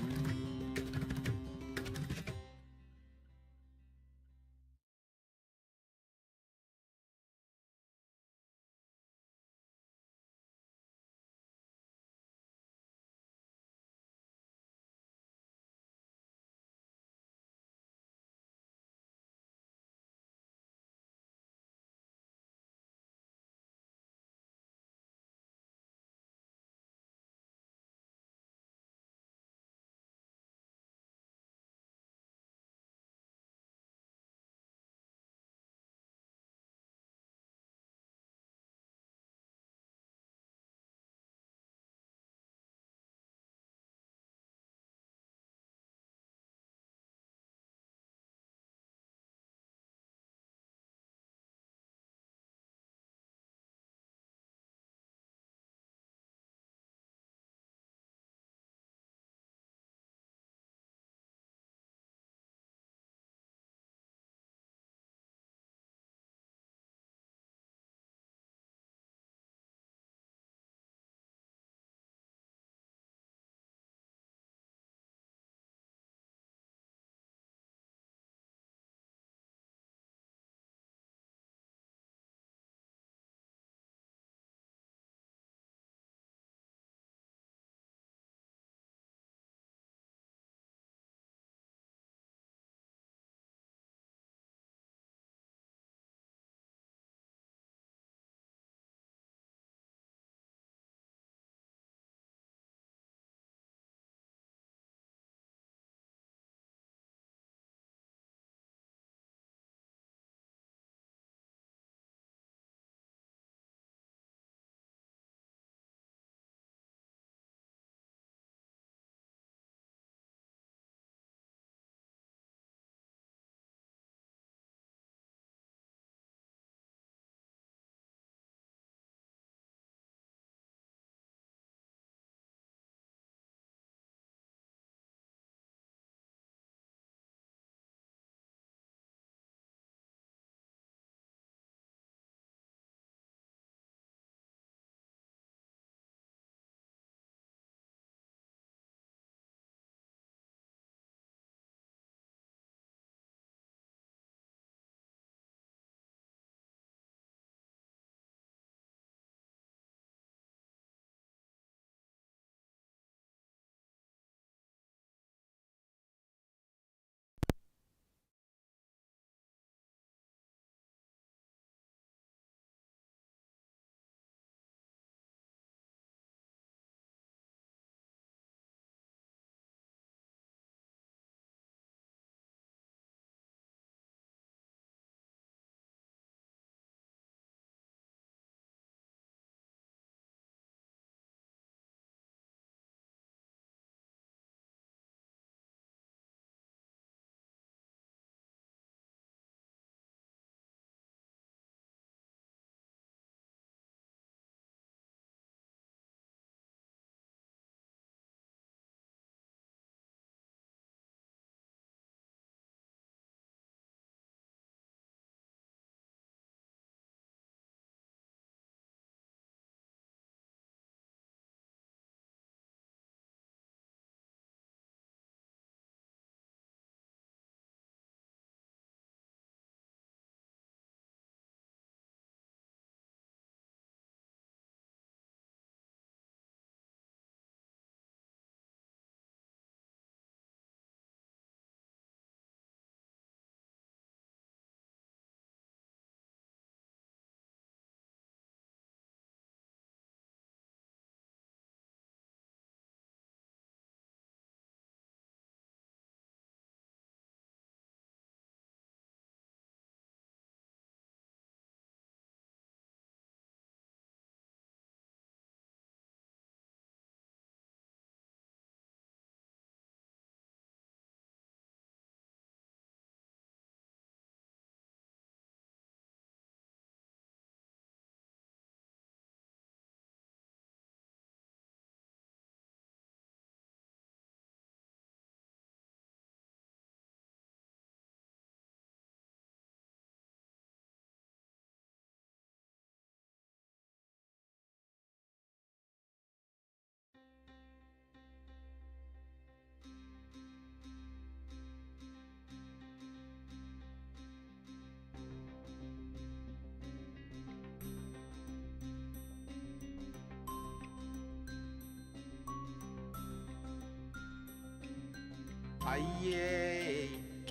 ஐயே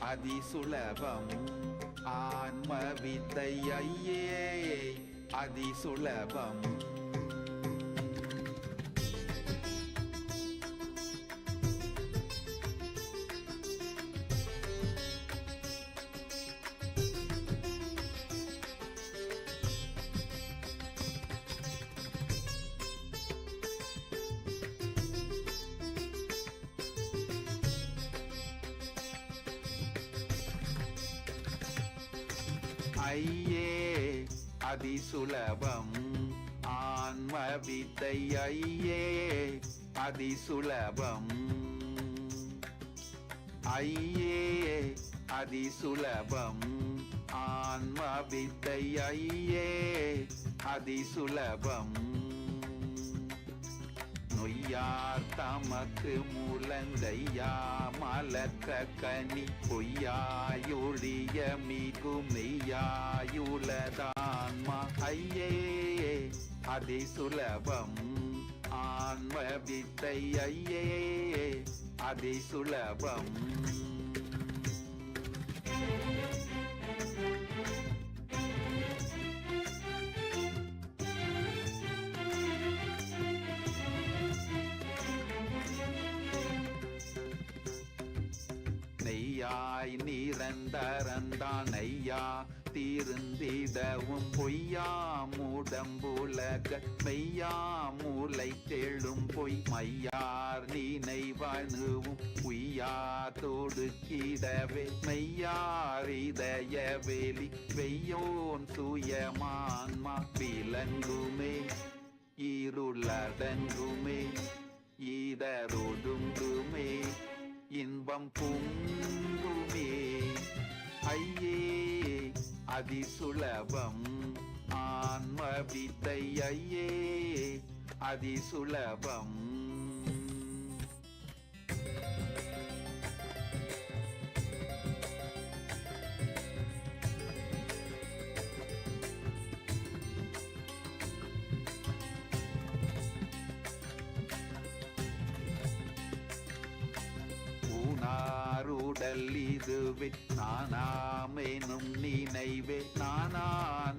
அதிசுலபம் ஆன்ம வித்தை ஐயே அதிசுலபம் ஐயே அதிசுலபம் ஆன்ம வித்தை ஐயே அதிசுலபம் ஐயே அதிசுலபம் ஆன்ம வித்தை ஐயே அதிசுலபம் நொய்யார் தமக்கு முழங்கையா மலக்க கனி பொய்யாயொழிய மிகு மெய்யாயுளதான்மா ஐயே அதிசுலபம் ஆன்ம வித்தை ஐயே அதிசுலபம் நெய்யாய் நிரந்தரந்தான் ஐயா தீர்ந்திடவும் பொய்யா மூடம்புலக மெய்யா மூளை தெழும் பொய் மையார் நினைவணுவும் உய்யா தொடுக்கிடவே மெய்யார் இதய வெளி வெய்யோன் சுயமான்மா விலங்குமே இருளடங்குமே இதரொடுங்குமே இன்பம் பொங்குமே ஐயே அதிசுலபம் ஆன்ம வித்தை ஐயே அதிசுலபம் உடல் இதுவே நானாமெனும் நினைவே நானா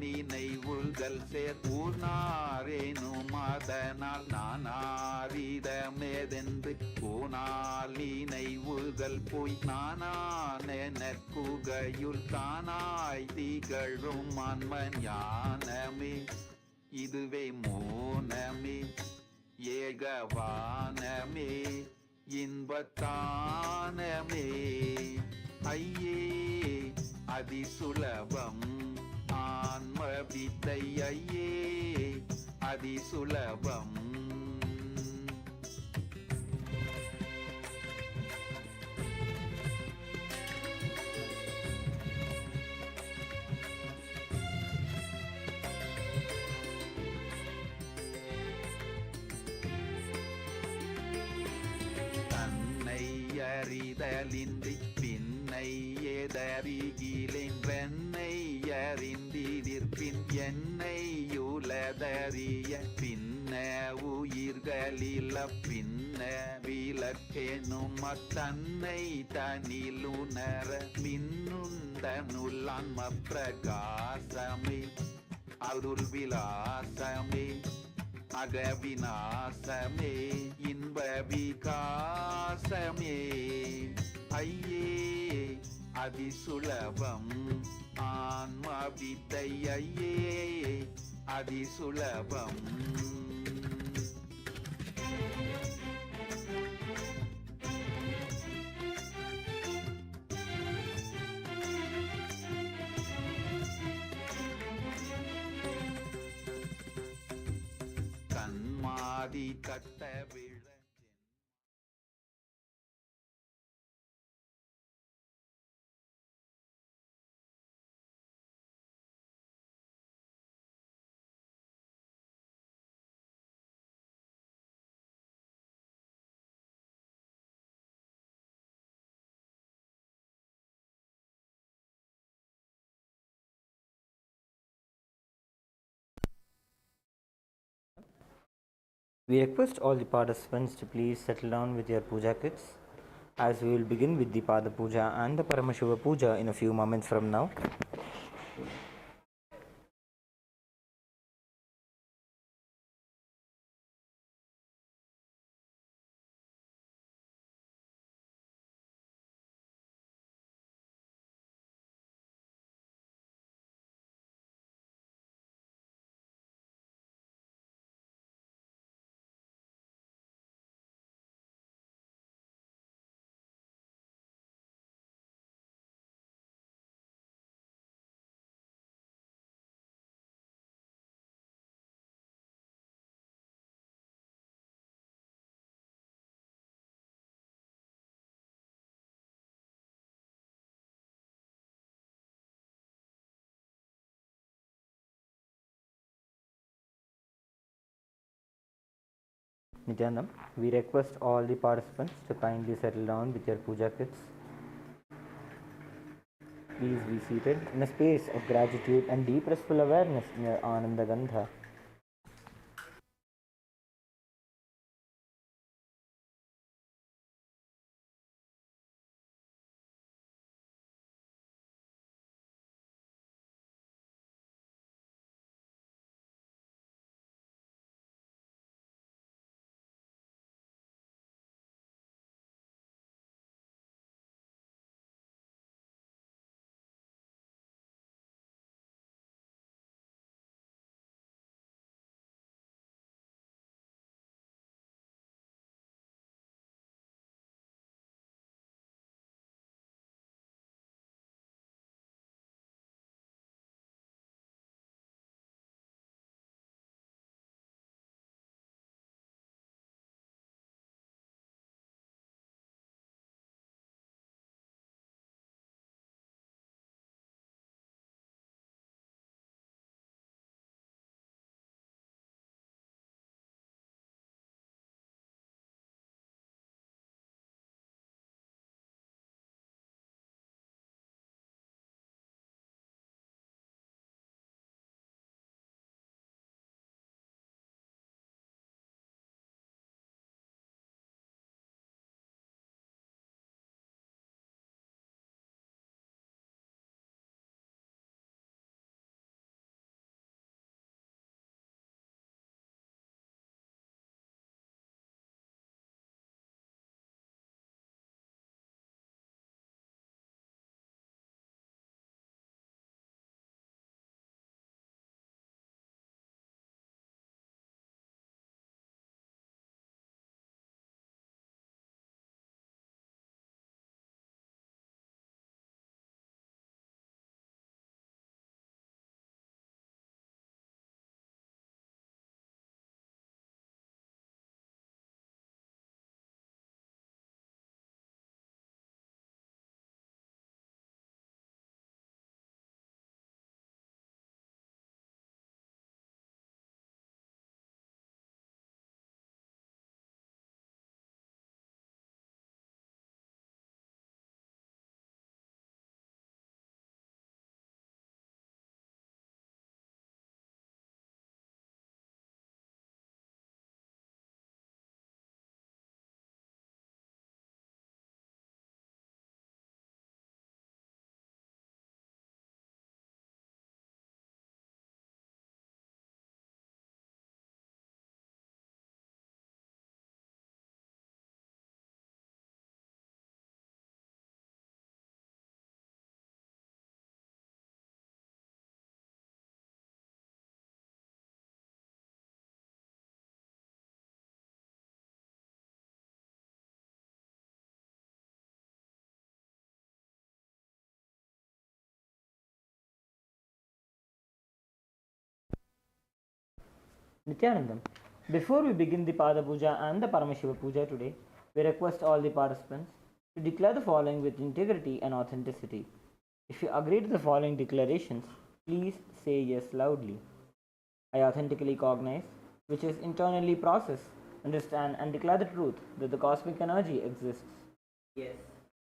நினைவுகள் சேர் ஊனாரேனும் அதனால் நானாரிடமேதென்று போனால் நினைவுகள் போய் நானான குகையுள் தானாய் திகழும் ஆன்மன் ஞானமே இதுவே மோனமே ஏகவானமே இன்பத்தானமே ஐயே அதிசுலபம் ஆன்ம வித்தை ஐயே அதிசுலபம் அறிதலின்றி பின்னை எதறிகிலென்றென்னை அறிந்திருப்பின் என்னை உலதறிய பின்ன உயிர்களில் பின்ன விளக்கெனும் தன்னை தனிலுணர மின்னுந்தனுள்ளான்ம பிரகாசமே அருள் விலாசமே அகவிநாசமே இன்ப விகாசமே ஐயே அதிசுலபம் ஆன்ம வித்தை ஐயே அதிசுலபம் கண்மாதி கட்ட விழ We request all the participants to please settle down with your puja kits. as we will begin with the Pada Puja and the Paramashiva Puja in a few moments from now. Nithyananda, we request all the participants to kindly settle down with your puja kits. Please be seated in a space of gratitude and deep restful awareness in your Ananda Gandha. Nithyanandam, before we begin the Pada Puja and the Paramashiva Puja today, we request all the participants to declare the following with integrity and authenticity. If you agree to the following declarations, please say yes loudly. I authentically cognize, which is internally process, understand and declare the truth that the cosmic energy exists. Yes.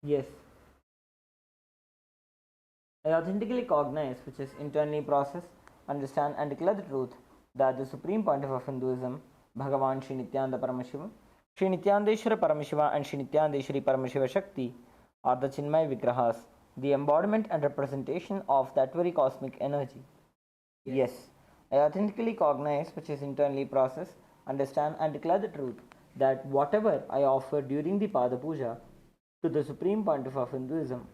Yes. I authentically cognize, which is internally process, understand and declare the truth that the supreme point of Hinduism, Bhagavan Sri Nithyananda Paramashiva, Shri Nithyanandeshwara Paramashiva and Shri Nithyanandeshwari Paramashiva Shakti are the Chinmay Vigrahas, the embodiment and representation of that very cosmic energy. Yes, I authentically cognize, which is internally process, understand and declare the truth that whatever I offer during the Pada Puja to the Supreme Pontiff of Hinduism,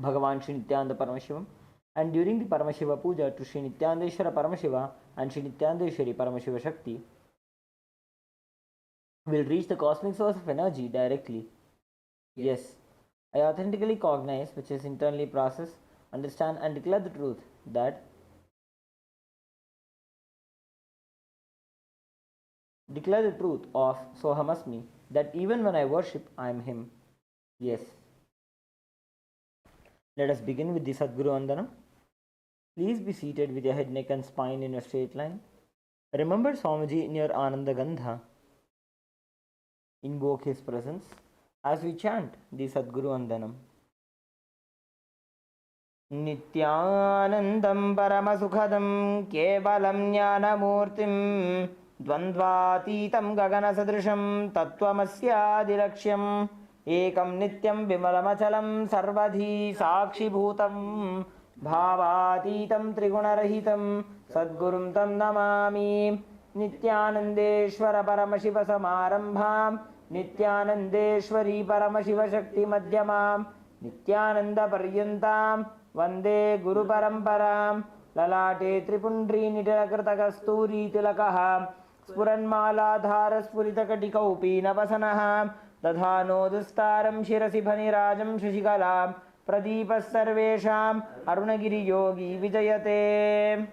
Bhagavan Shri Nithyananda Paramashivam, and during the Paramashiva Puja to Shri Nithyanandeshwara Paramashiva and Shri Nithyanandeshwari Paramashiva Shakti, will reach the cosmic source of energy directly. Yes, I authentically cognize, which is internally process, understand and declare the truth that declare the truth of Sohamasmi, that even when I worship, I am Him. Yes. Let us begin with the Sadguru Vandana. Please be seated with your head, neck and spine in a straight line. Remember Swamiji in your Ananda Gandha. Invoke his presence as we chant the Sadguru Vandanam. Nithyanandam Paramasukhadam Kevalam Jnanamurtim Dvandvatitam Gaganasadrisham Tattvamasyadiraksham Ekam Nityam Vimalamachalam Sarvadhi Sakshibhutam Bhavatitam Trigunarahitam Sadgurum Tam Namami Nithyanandeshwara Paramashiva Samarambham Nithyanandeshwari Paramashiva Shakti Madhyamam Nithyananda Paryantam Vande Guru Paramparam Lalate Tripundri Nitalakrta Kasturi Tilakaha Spuranmaladhara Spuritakatikaupi Navasanaha Dadhanodustaram Shirasi Bhanirajam Shashikalam Pradipas Sarvesham Arunagiri Yogi Vijayate.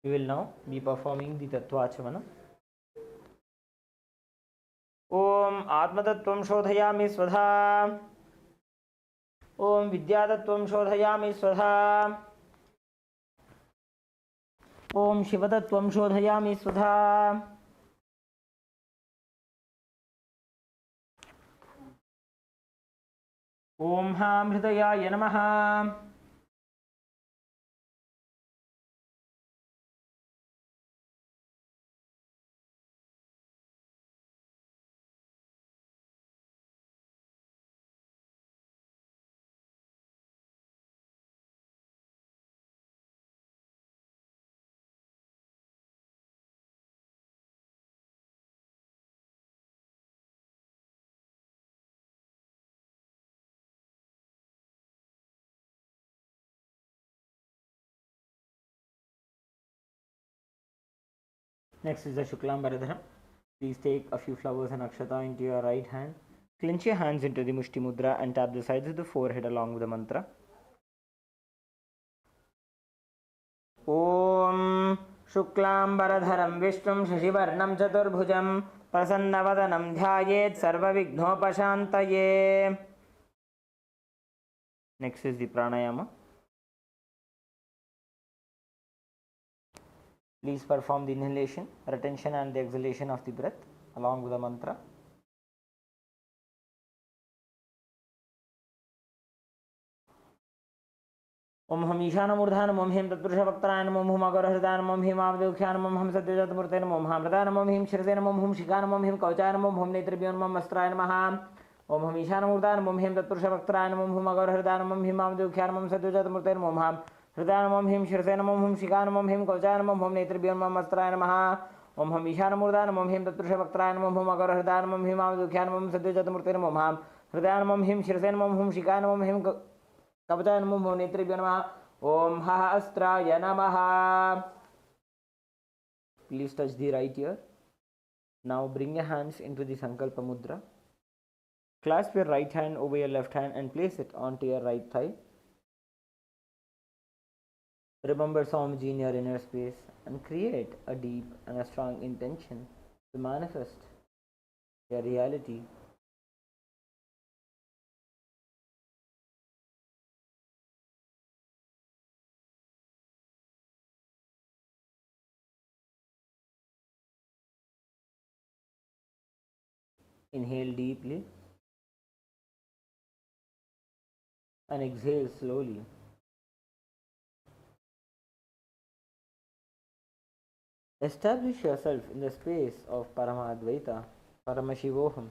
We will now be performing the Tattvachavana. Om Atmatattvam Shodhayami Svadha. Om Vidyatattvam Shodhayami Svadha. Om Shivatattvam Shodhayami Svadha. Om Ham Hridayaya Namaha. Next is the Shuklam Bharadharam. Please take a few flowers and akshata into your right hand. Clench your hands into the Mushti Mudra and tap the sides of the forehead along with the mantra. Om Shuklam Bharadharam Vishnum Shashivarnam Chaturbhujam Prasannavadanam Dhyayet Sarva Vignopashantaye. Next is the Pranayama. Please perform the inhalation, retention and the exhalation of the breath along with the mantra. Om Ham Ishanamurdhanam Om Him Tatpurushavaktaranam Om Hum Agarahridanam Om Him Avdukyanam Om Ham Satyajatmurtanam Om Ham Radhanam Om Him Shirsenam Om Hum Shikanam Om Him Kauchanam Om Hum Netribhyonam Om Astrayanam Maham Om Ham Ishanamurdhanam Om Him Tatpurushavaktaranam Om Hum Agarahridanam Om Him Avdukyanam Om Satyajatmurtanam Om Ham Radhanam Om Him Shirsenam Om Hum Shikanam Om Him Kauchanam Om Hum Netribhyonam Om Astrayanam Maham Om Ham Ishanamurdhanam Om Him Tatpurushavaktaranam Om Hum Agarahridanam Om Him Avdukyanam Om Satyajatmurtanam Om Ham Radhanam Om Him Shirsenam Om Hum Shikanam Om Him Kauchanam Om Hum Netribhyonam Maham Om Hahastraya Namaha. Please touch the right ear. Now bring your hands into the Sankalpa Mudra. Clasp your right hand over your left hand and place it onto your right thigh. Remember Swamiji in your inner space and create a deep and a strong intention to manifest your reality. Inhale deeply and exhale slowly. Establish yourself in the space of Paramadvaita, Paramashivoham,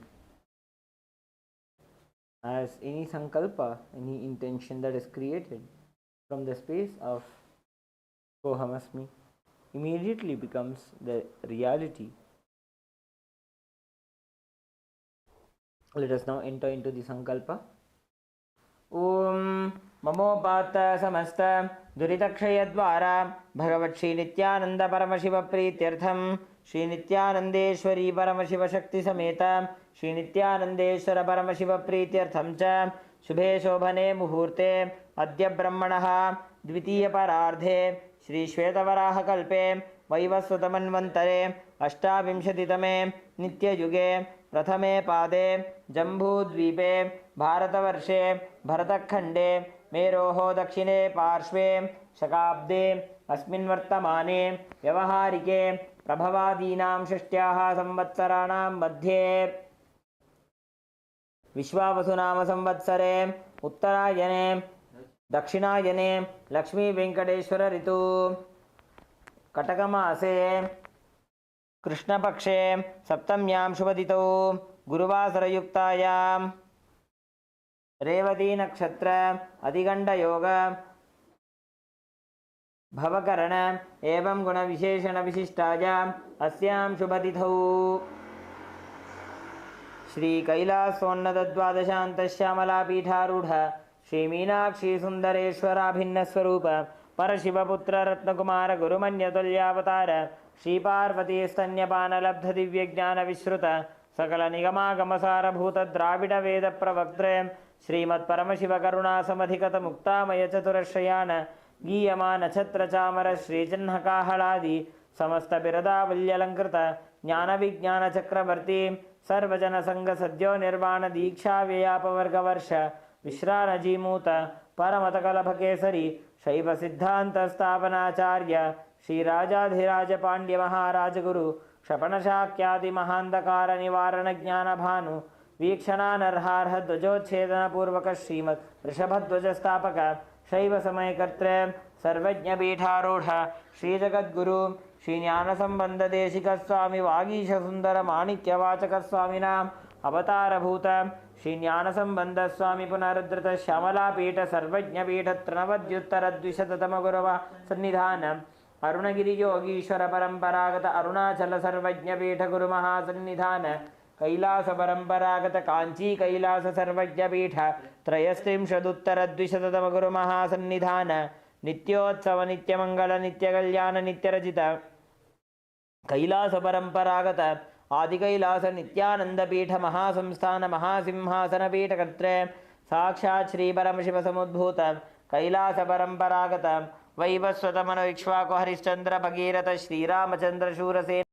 as any sankalpa, any intention that is created from the space of Kohamasmi immediately becomes the reality. Let us now enter into the sankalpa. Om Mamopata Samasta Duritakshayadvara Bhagavat Shri Nithyananda Paramashiva Prityartham Shri Nithyanandeshwari Paramashiva Shakti Sameta Shri Nithyanandeshwara Paramashiva Prityartham Cha Shubhe Shobhane Muhurte Adya Brahmanaha Dvitiya Parardhe Shri Shvetavaraha Kalpe Vaivasvatamanvantare Ashtavinshaditame Nitya Yuge प्रथमे पादे जम्बूद्वीपे भारतवर्षे भरतखण्डे मेरोः दक्षिणे पार्श्वे शकाब्दे अस्मिन् वर्तमाने व्यवहारिके प्रभवादीनां षष्ट्याः संवत्सराणां मध्ये विश्वावसुनाम संवत्सरे उत्तरायणे दक्षिणायने लक्ष्मीवेङ्कटेश्वर ऋतु कटकमासे कृष्णपक्षे सप्तम्यां शुभतिथौ गुरुवासरयुक्तायां रेवती नक्षत्र अधिगण्डयोग भवकरण एवं गुणविशेषण विशिष्टायाम् अस्यां शुभतिथौ श्री कैलासोन्नतद्वादशान्तश्यामलापीठारूढ श्री मीनाक्षी सुन्दरेश्वराभिन्नस्वरूप परशिवपुत्र रत्नकुमार गुरुमन्यतुल्यावतार श्री पार्वती स्तन्यपानलब्ध दिव्यज्ञान विश्रुत सकल निगमागमसारभूत द्राविड वेद प्रवक्त्रे श्रीमत्परमशिव करुणा समधिगत मुक्तामय चतुरश्रयान गीयमान छत्र चामर श्रीचिह्नकाहलादि समस्त बिरदावल्यलंकृत ज्ञान विज्ञान चक्रवर्ती सर्वजन संग सद्यो निर्वाण दीक्षा व्ययापवर्ग वर्ष विश्रानजीमूत परमतकलभकेसरी शैव सिद्धांत स्थापनाचार्य श्री राजाधिराज पांड्य महाराज गुरु क्षपणशाक्यादि महांधकार निवारण ज्ञान भानु वीक्षणानर्हार्ह ध्वजोच्छेदन पूर्वक श्रीमत् वृषभध्वज स्थापक शैव समयकर्त्रे सर्वज्ञ पीठारूढ़ श्री जगद्गुरु श्री ज्ञान संबंध देशिक स्वामी वागीश सुंदर माणिक्यवाचक स्वामिनाम अवतारभूत श्री ज्ञान संबंध स्वामी पुनरुद्धृत श्यामलापीठ सर्वज्ञ पीठ त्रणवद्युत्तर द्विशततम गुरव सन्निधान अरुणगिरि योगीश्वर परंपरागत अरुणाचल सर्वज्ञ पीठ गुरु महासन्निधान कैलास परंपरागत कांची कैलास सर्वज्ञ पीठ त्रयस्त्रिंशदुत्तर द्विशततम गुरु महासन्निधान नित्योत्सव नित्यमंगल नित्यकल्याण नित्यरचित कैलास परंपरागत आदि कैलास नित्यानंद पीठ महासंस्थान महासिंहासन पीठ कर्त्रे साक्षात् श्री परमशिव समुद्भूत कैलास परंपरागत वैवस्वत मनो इक्ष्वाकु हरिश्चंद्र भगीरथ श्रीरामचंद्र शूरसेन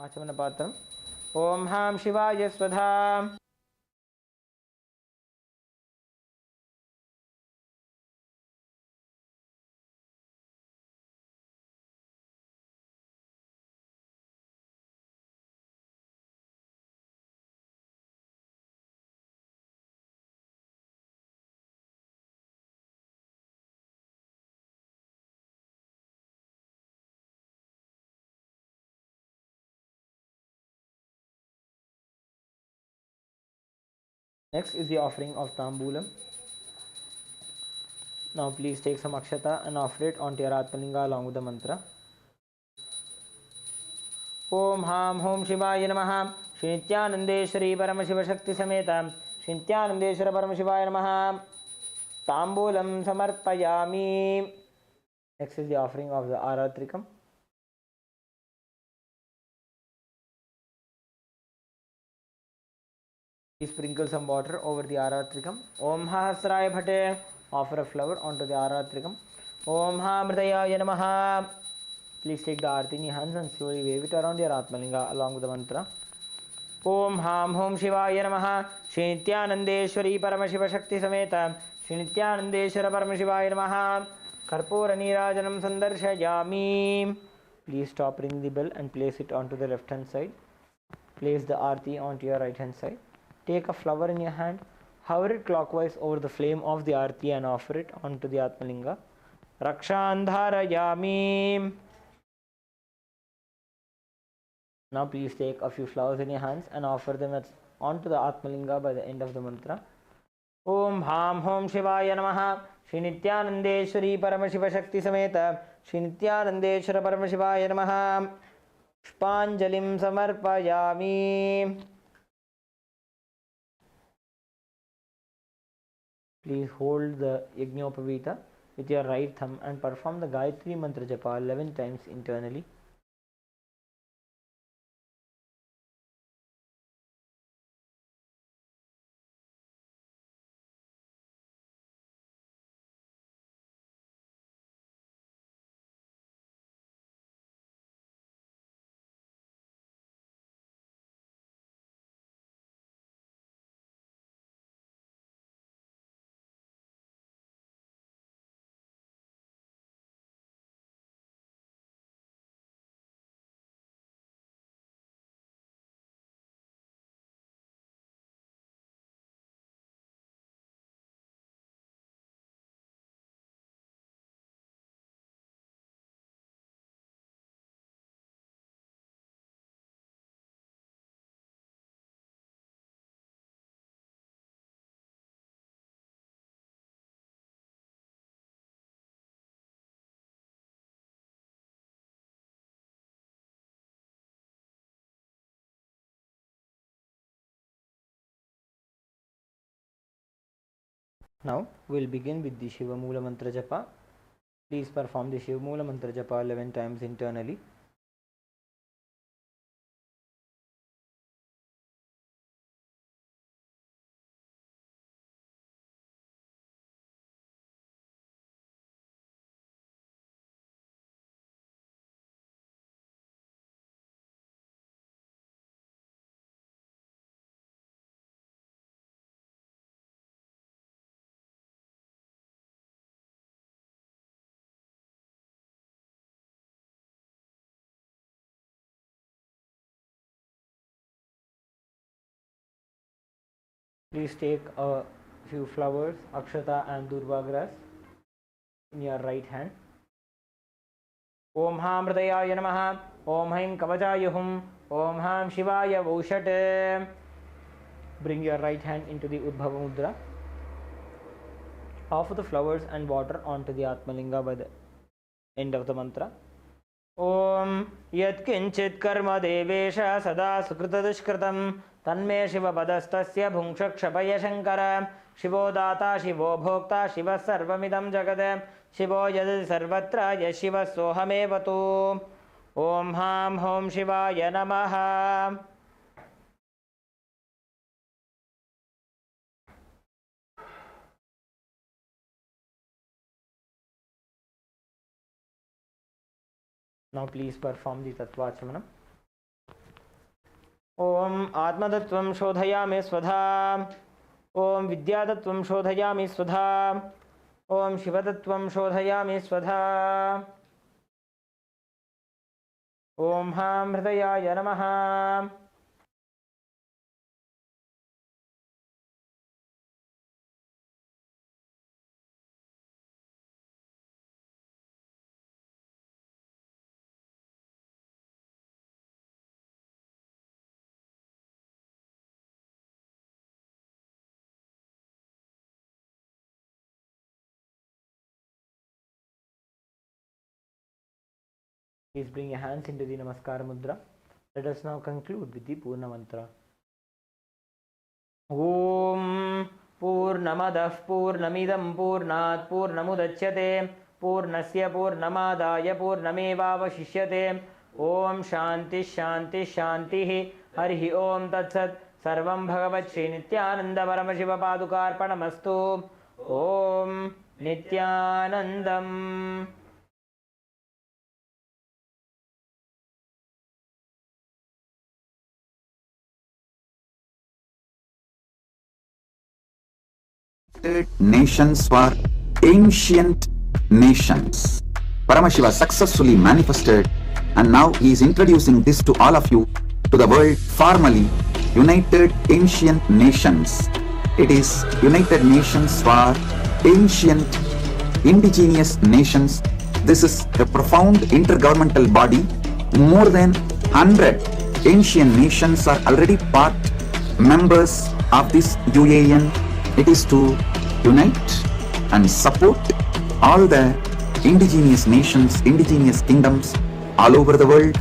आचमनपात्रम् ॐ हां शिवाय स्वधा Next is the offering of Tambulam. Now please take some akshata and offer it onto your Atmalinga along with the mantra. Om Ham Hom Shivaya Namaha Shri Nithyanandeshwari Paramashiva Shakti Sameta Shri Nithyanandeshwara Paramashivaya Namaha Tambulam Samarpayami. Next is the offering of the Aratrikam. Please sprinkle some water over the Aratrikam. Om Hahasraya Bhate. Offer a flower onto the Aratrikam. Om Hamridaya Namaha. Please take the Aarti in your hands and slowly wave it around your Atmalinga along with the mantra. Om Ham Hom Shivaya Namaha Shri Nithyanandeshwari Paramashiva Shakti Sameta Shri Nithyanandeshwara Paramashivaya Namaha Karpura Neerajanam Sandarshayami. Please stop ringing the bell and place it onto the left hand side. Place the Aarti onto your right hand side. Take a flower in your hand, hover it clockwise over the flame of the Aarti and offer it onto the Atmalinga. Rakshandharayami. Now please take a few flowers in your hands and offer them onto the Atmalinga by the end of the mantra. Om Ham Hom Shivaya Namaha Shri Nithyanandeshwari Paramashiva Shakti Sameta Shri Nithyanandeshwara Paramashivaya Namaha Pushpanjalim Samarpayami. Please hold the Yajnopavita with your right thumb and perform the Gayatri Mantra Japa 11 times internally. Now we'll begin with the Shiva Mula Mantra Japa. Please perform the Shiva Mula Mantra Japa 11 times internally. Please take a few flowers, Akshata and Durva grass in your right hand. Om Ham Hridayaya Namaha Om Haim Kavachaya Hum Om Ham Shivaya Vaushate. Bring your right hand into the Udbhava Mudra. Offer the flowers and water onto the Atmalinga by the end of the mantra. Om Yat Kinchit Karma Devesha Sada Sukrita Dushkritam Tanme Shiva Padastasya Bhungshakshapaya Shankara Shivo Data Shivo Bhokta Shiva Sarvamidam Jagade Shivo Yad Sarvatra Yashiva Sohamevatu. Om Ham Hom Shivaya Namaha. Now please perform the Tattvachamanam. ॐ आत्मतत्त्वं शोधयामि स्वधा ॐ विद्यातत्त्वं शोधयामि स्वधा ॐ शिवतत्त्वं शोधयामि स्वधा ॐ हां हृदयाय नमः Please bring your hands into the Namaskar Mudra. Let us now conclude with the Purna Mantra. Om Purnamadah Purnamidam Purnat Purnamudachyate Purnasya Purnamadaya Purnamevavashishyate Om Shanti Shanti Shanti Harihi Om Tatsat Sarvam Bhagavat Shri Nithyananda Paramashiva Padukarpanamastu Om Nithyanandam. Nations were ancient nations. Paramashiva successfully manifested, and now he is introducing this to all of you, to the world formally United Ancient Nations. It is United Nations for ancient indigenous nations. This is a profound intergovernmental body. More than 100 ancient nations are already part members of this UAN. It is to unite and support all the indigenous nations, indigenous kingdoms all over the world.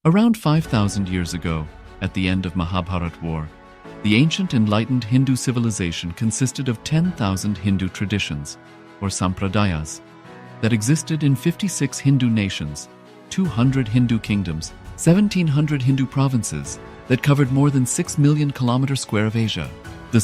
Around 5,000 years ago, at the end of Mahabharat War, the ancient enlightened Hindu civilization consisted of 10,000 Hindu traditions, or sampradayas, that existed in 56 Hindu nations, 200 Hindu kingdoms, 1,700 Hindu provinces that covered more than 6 million kilometers square of Asia.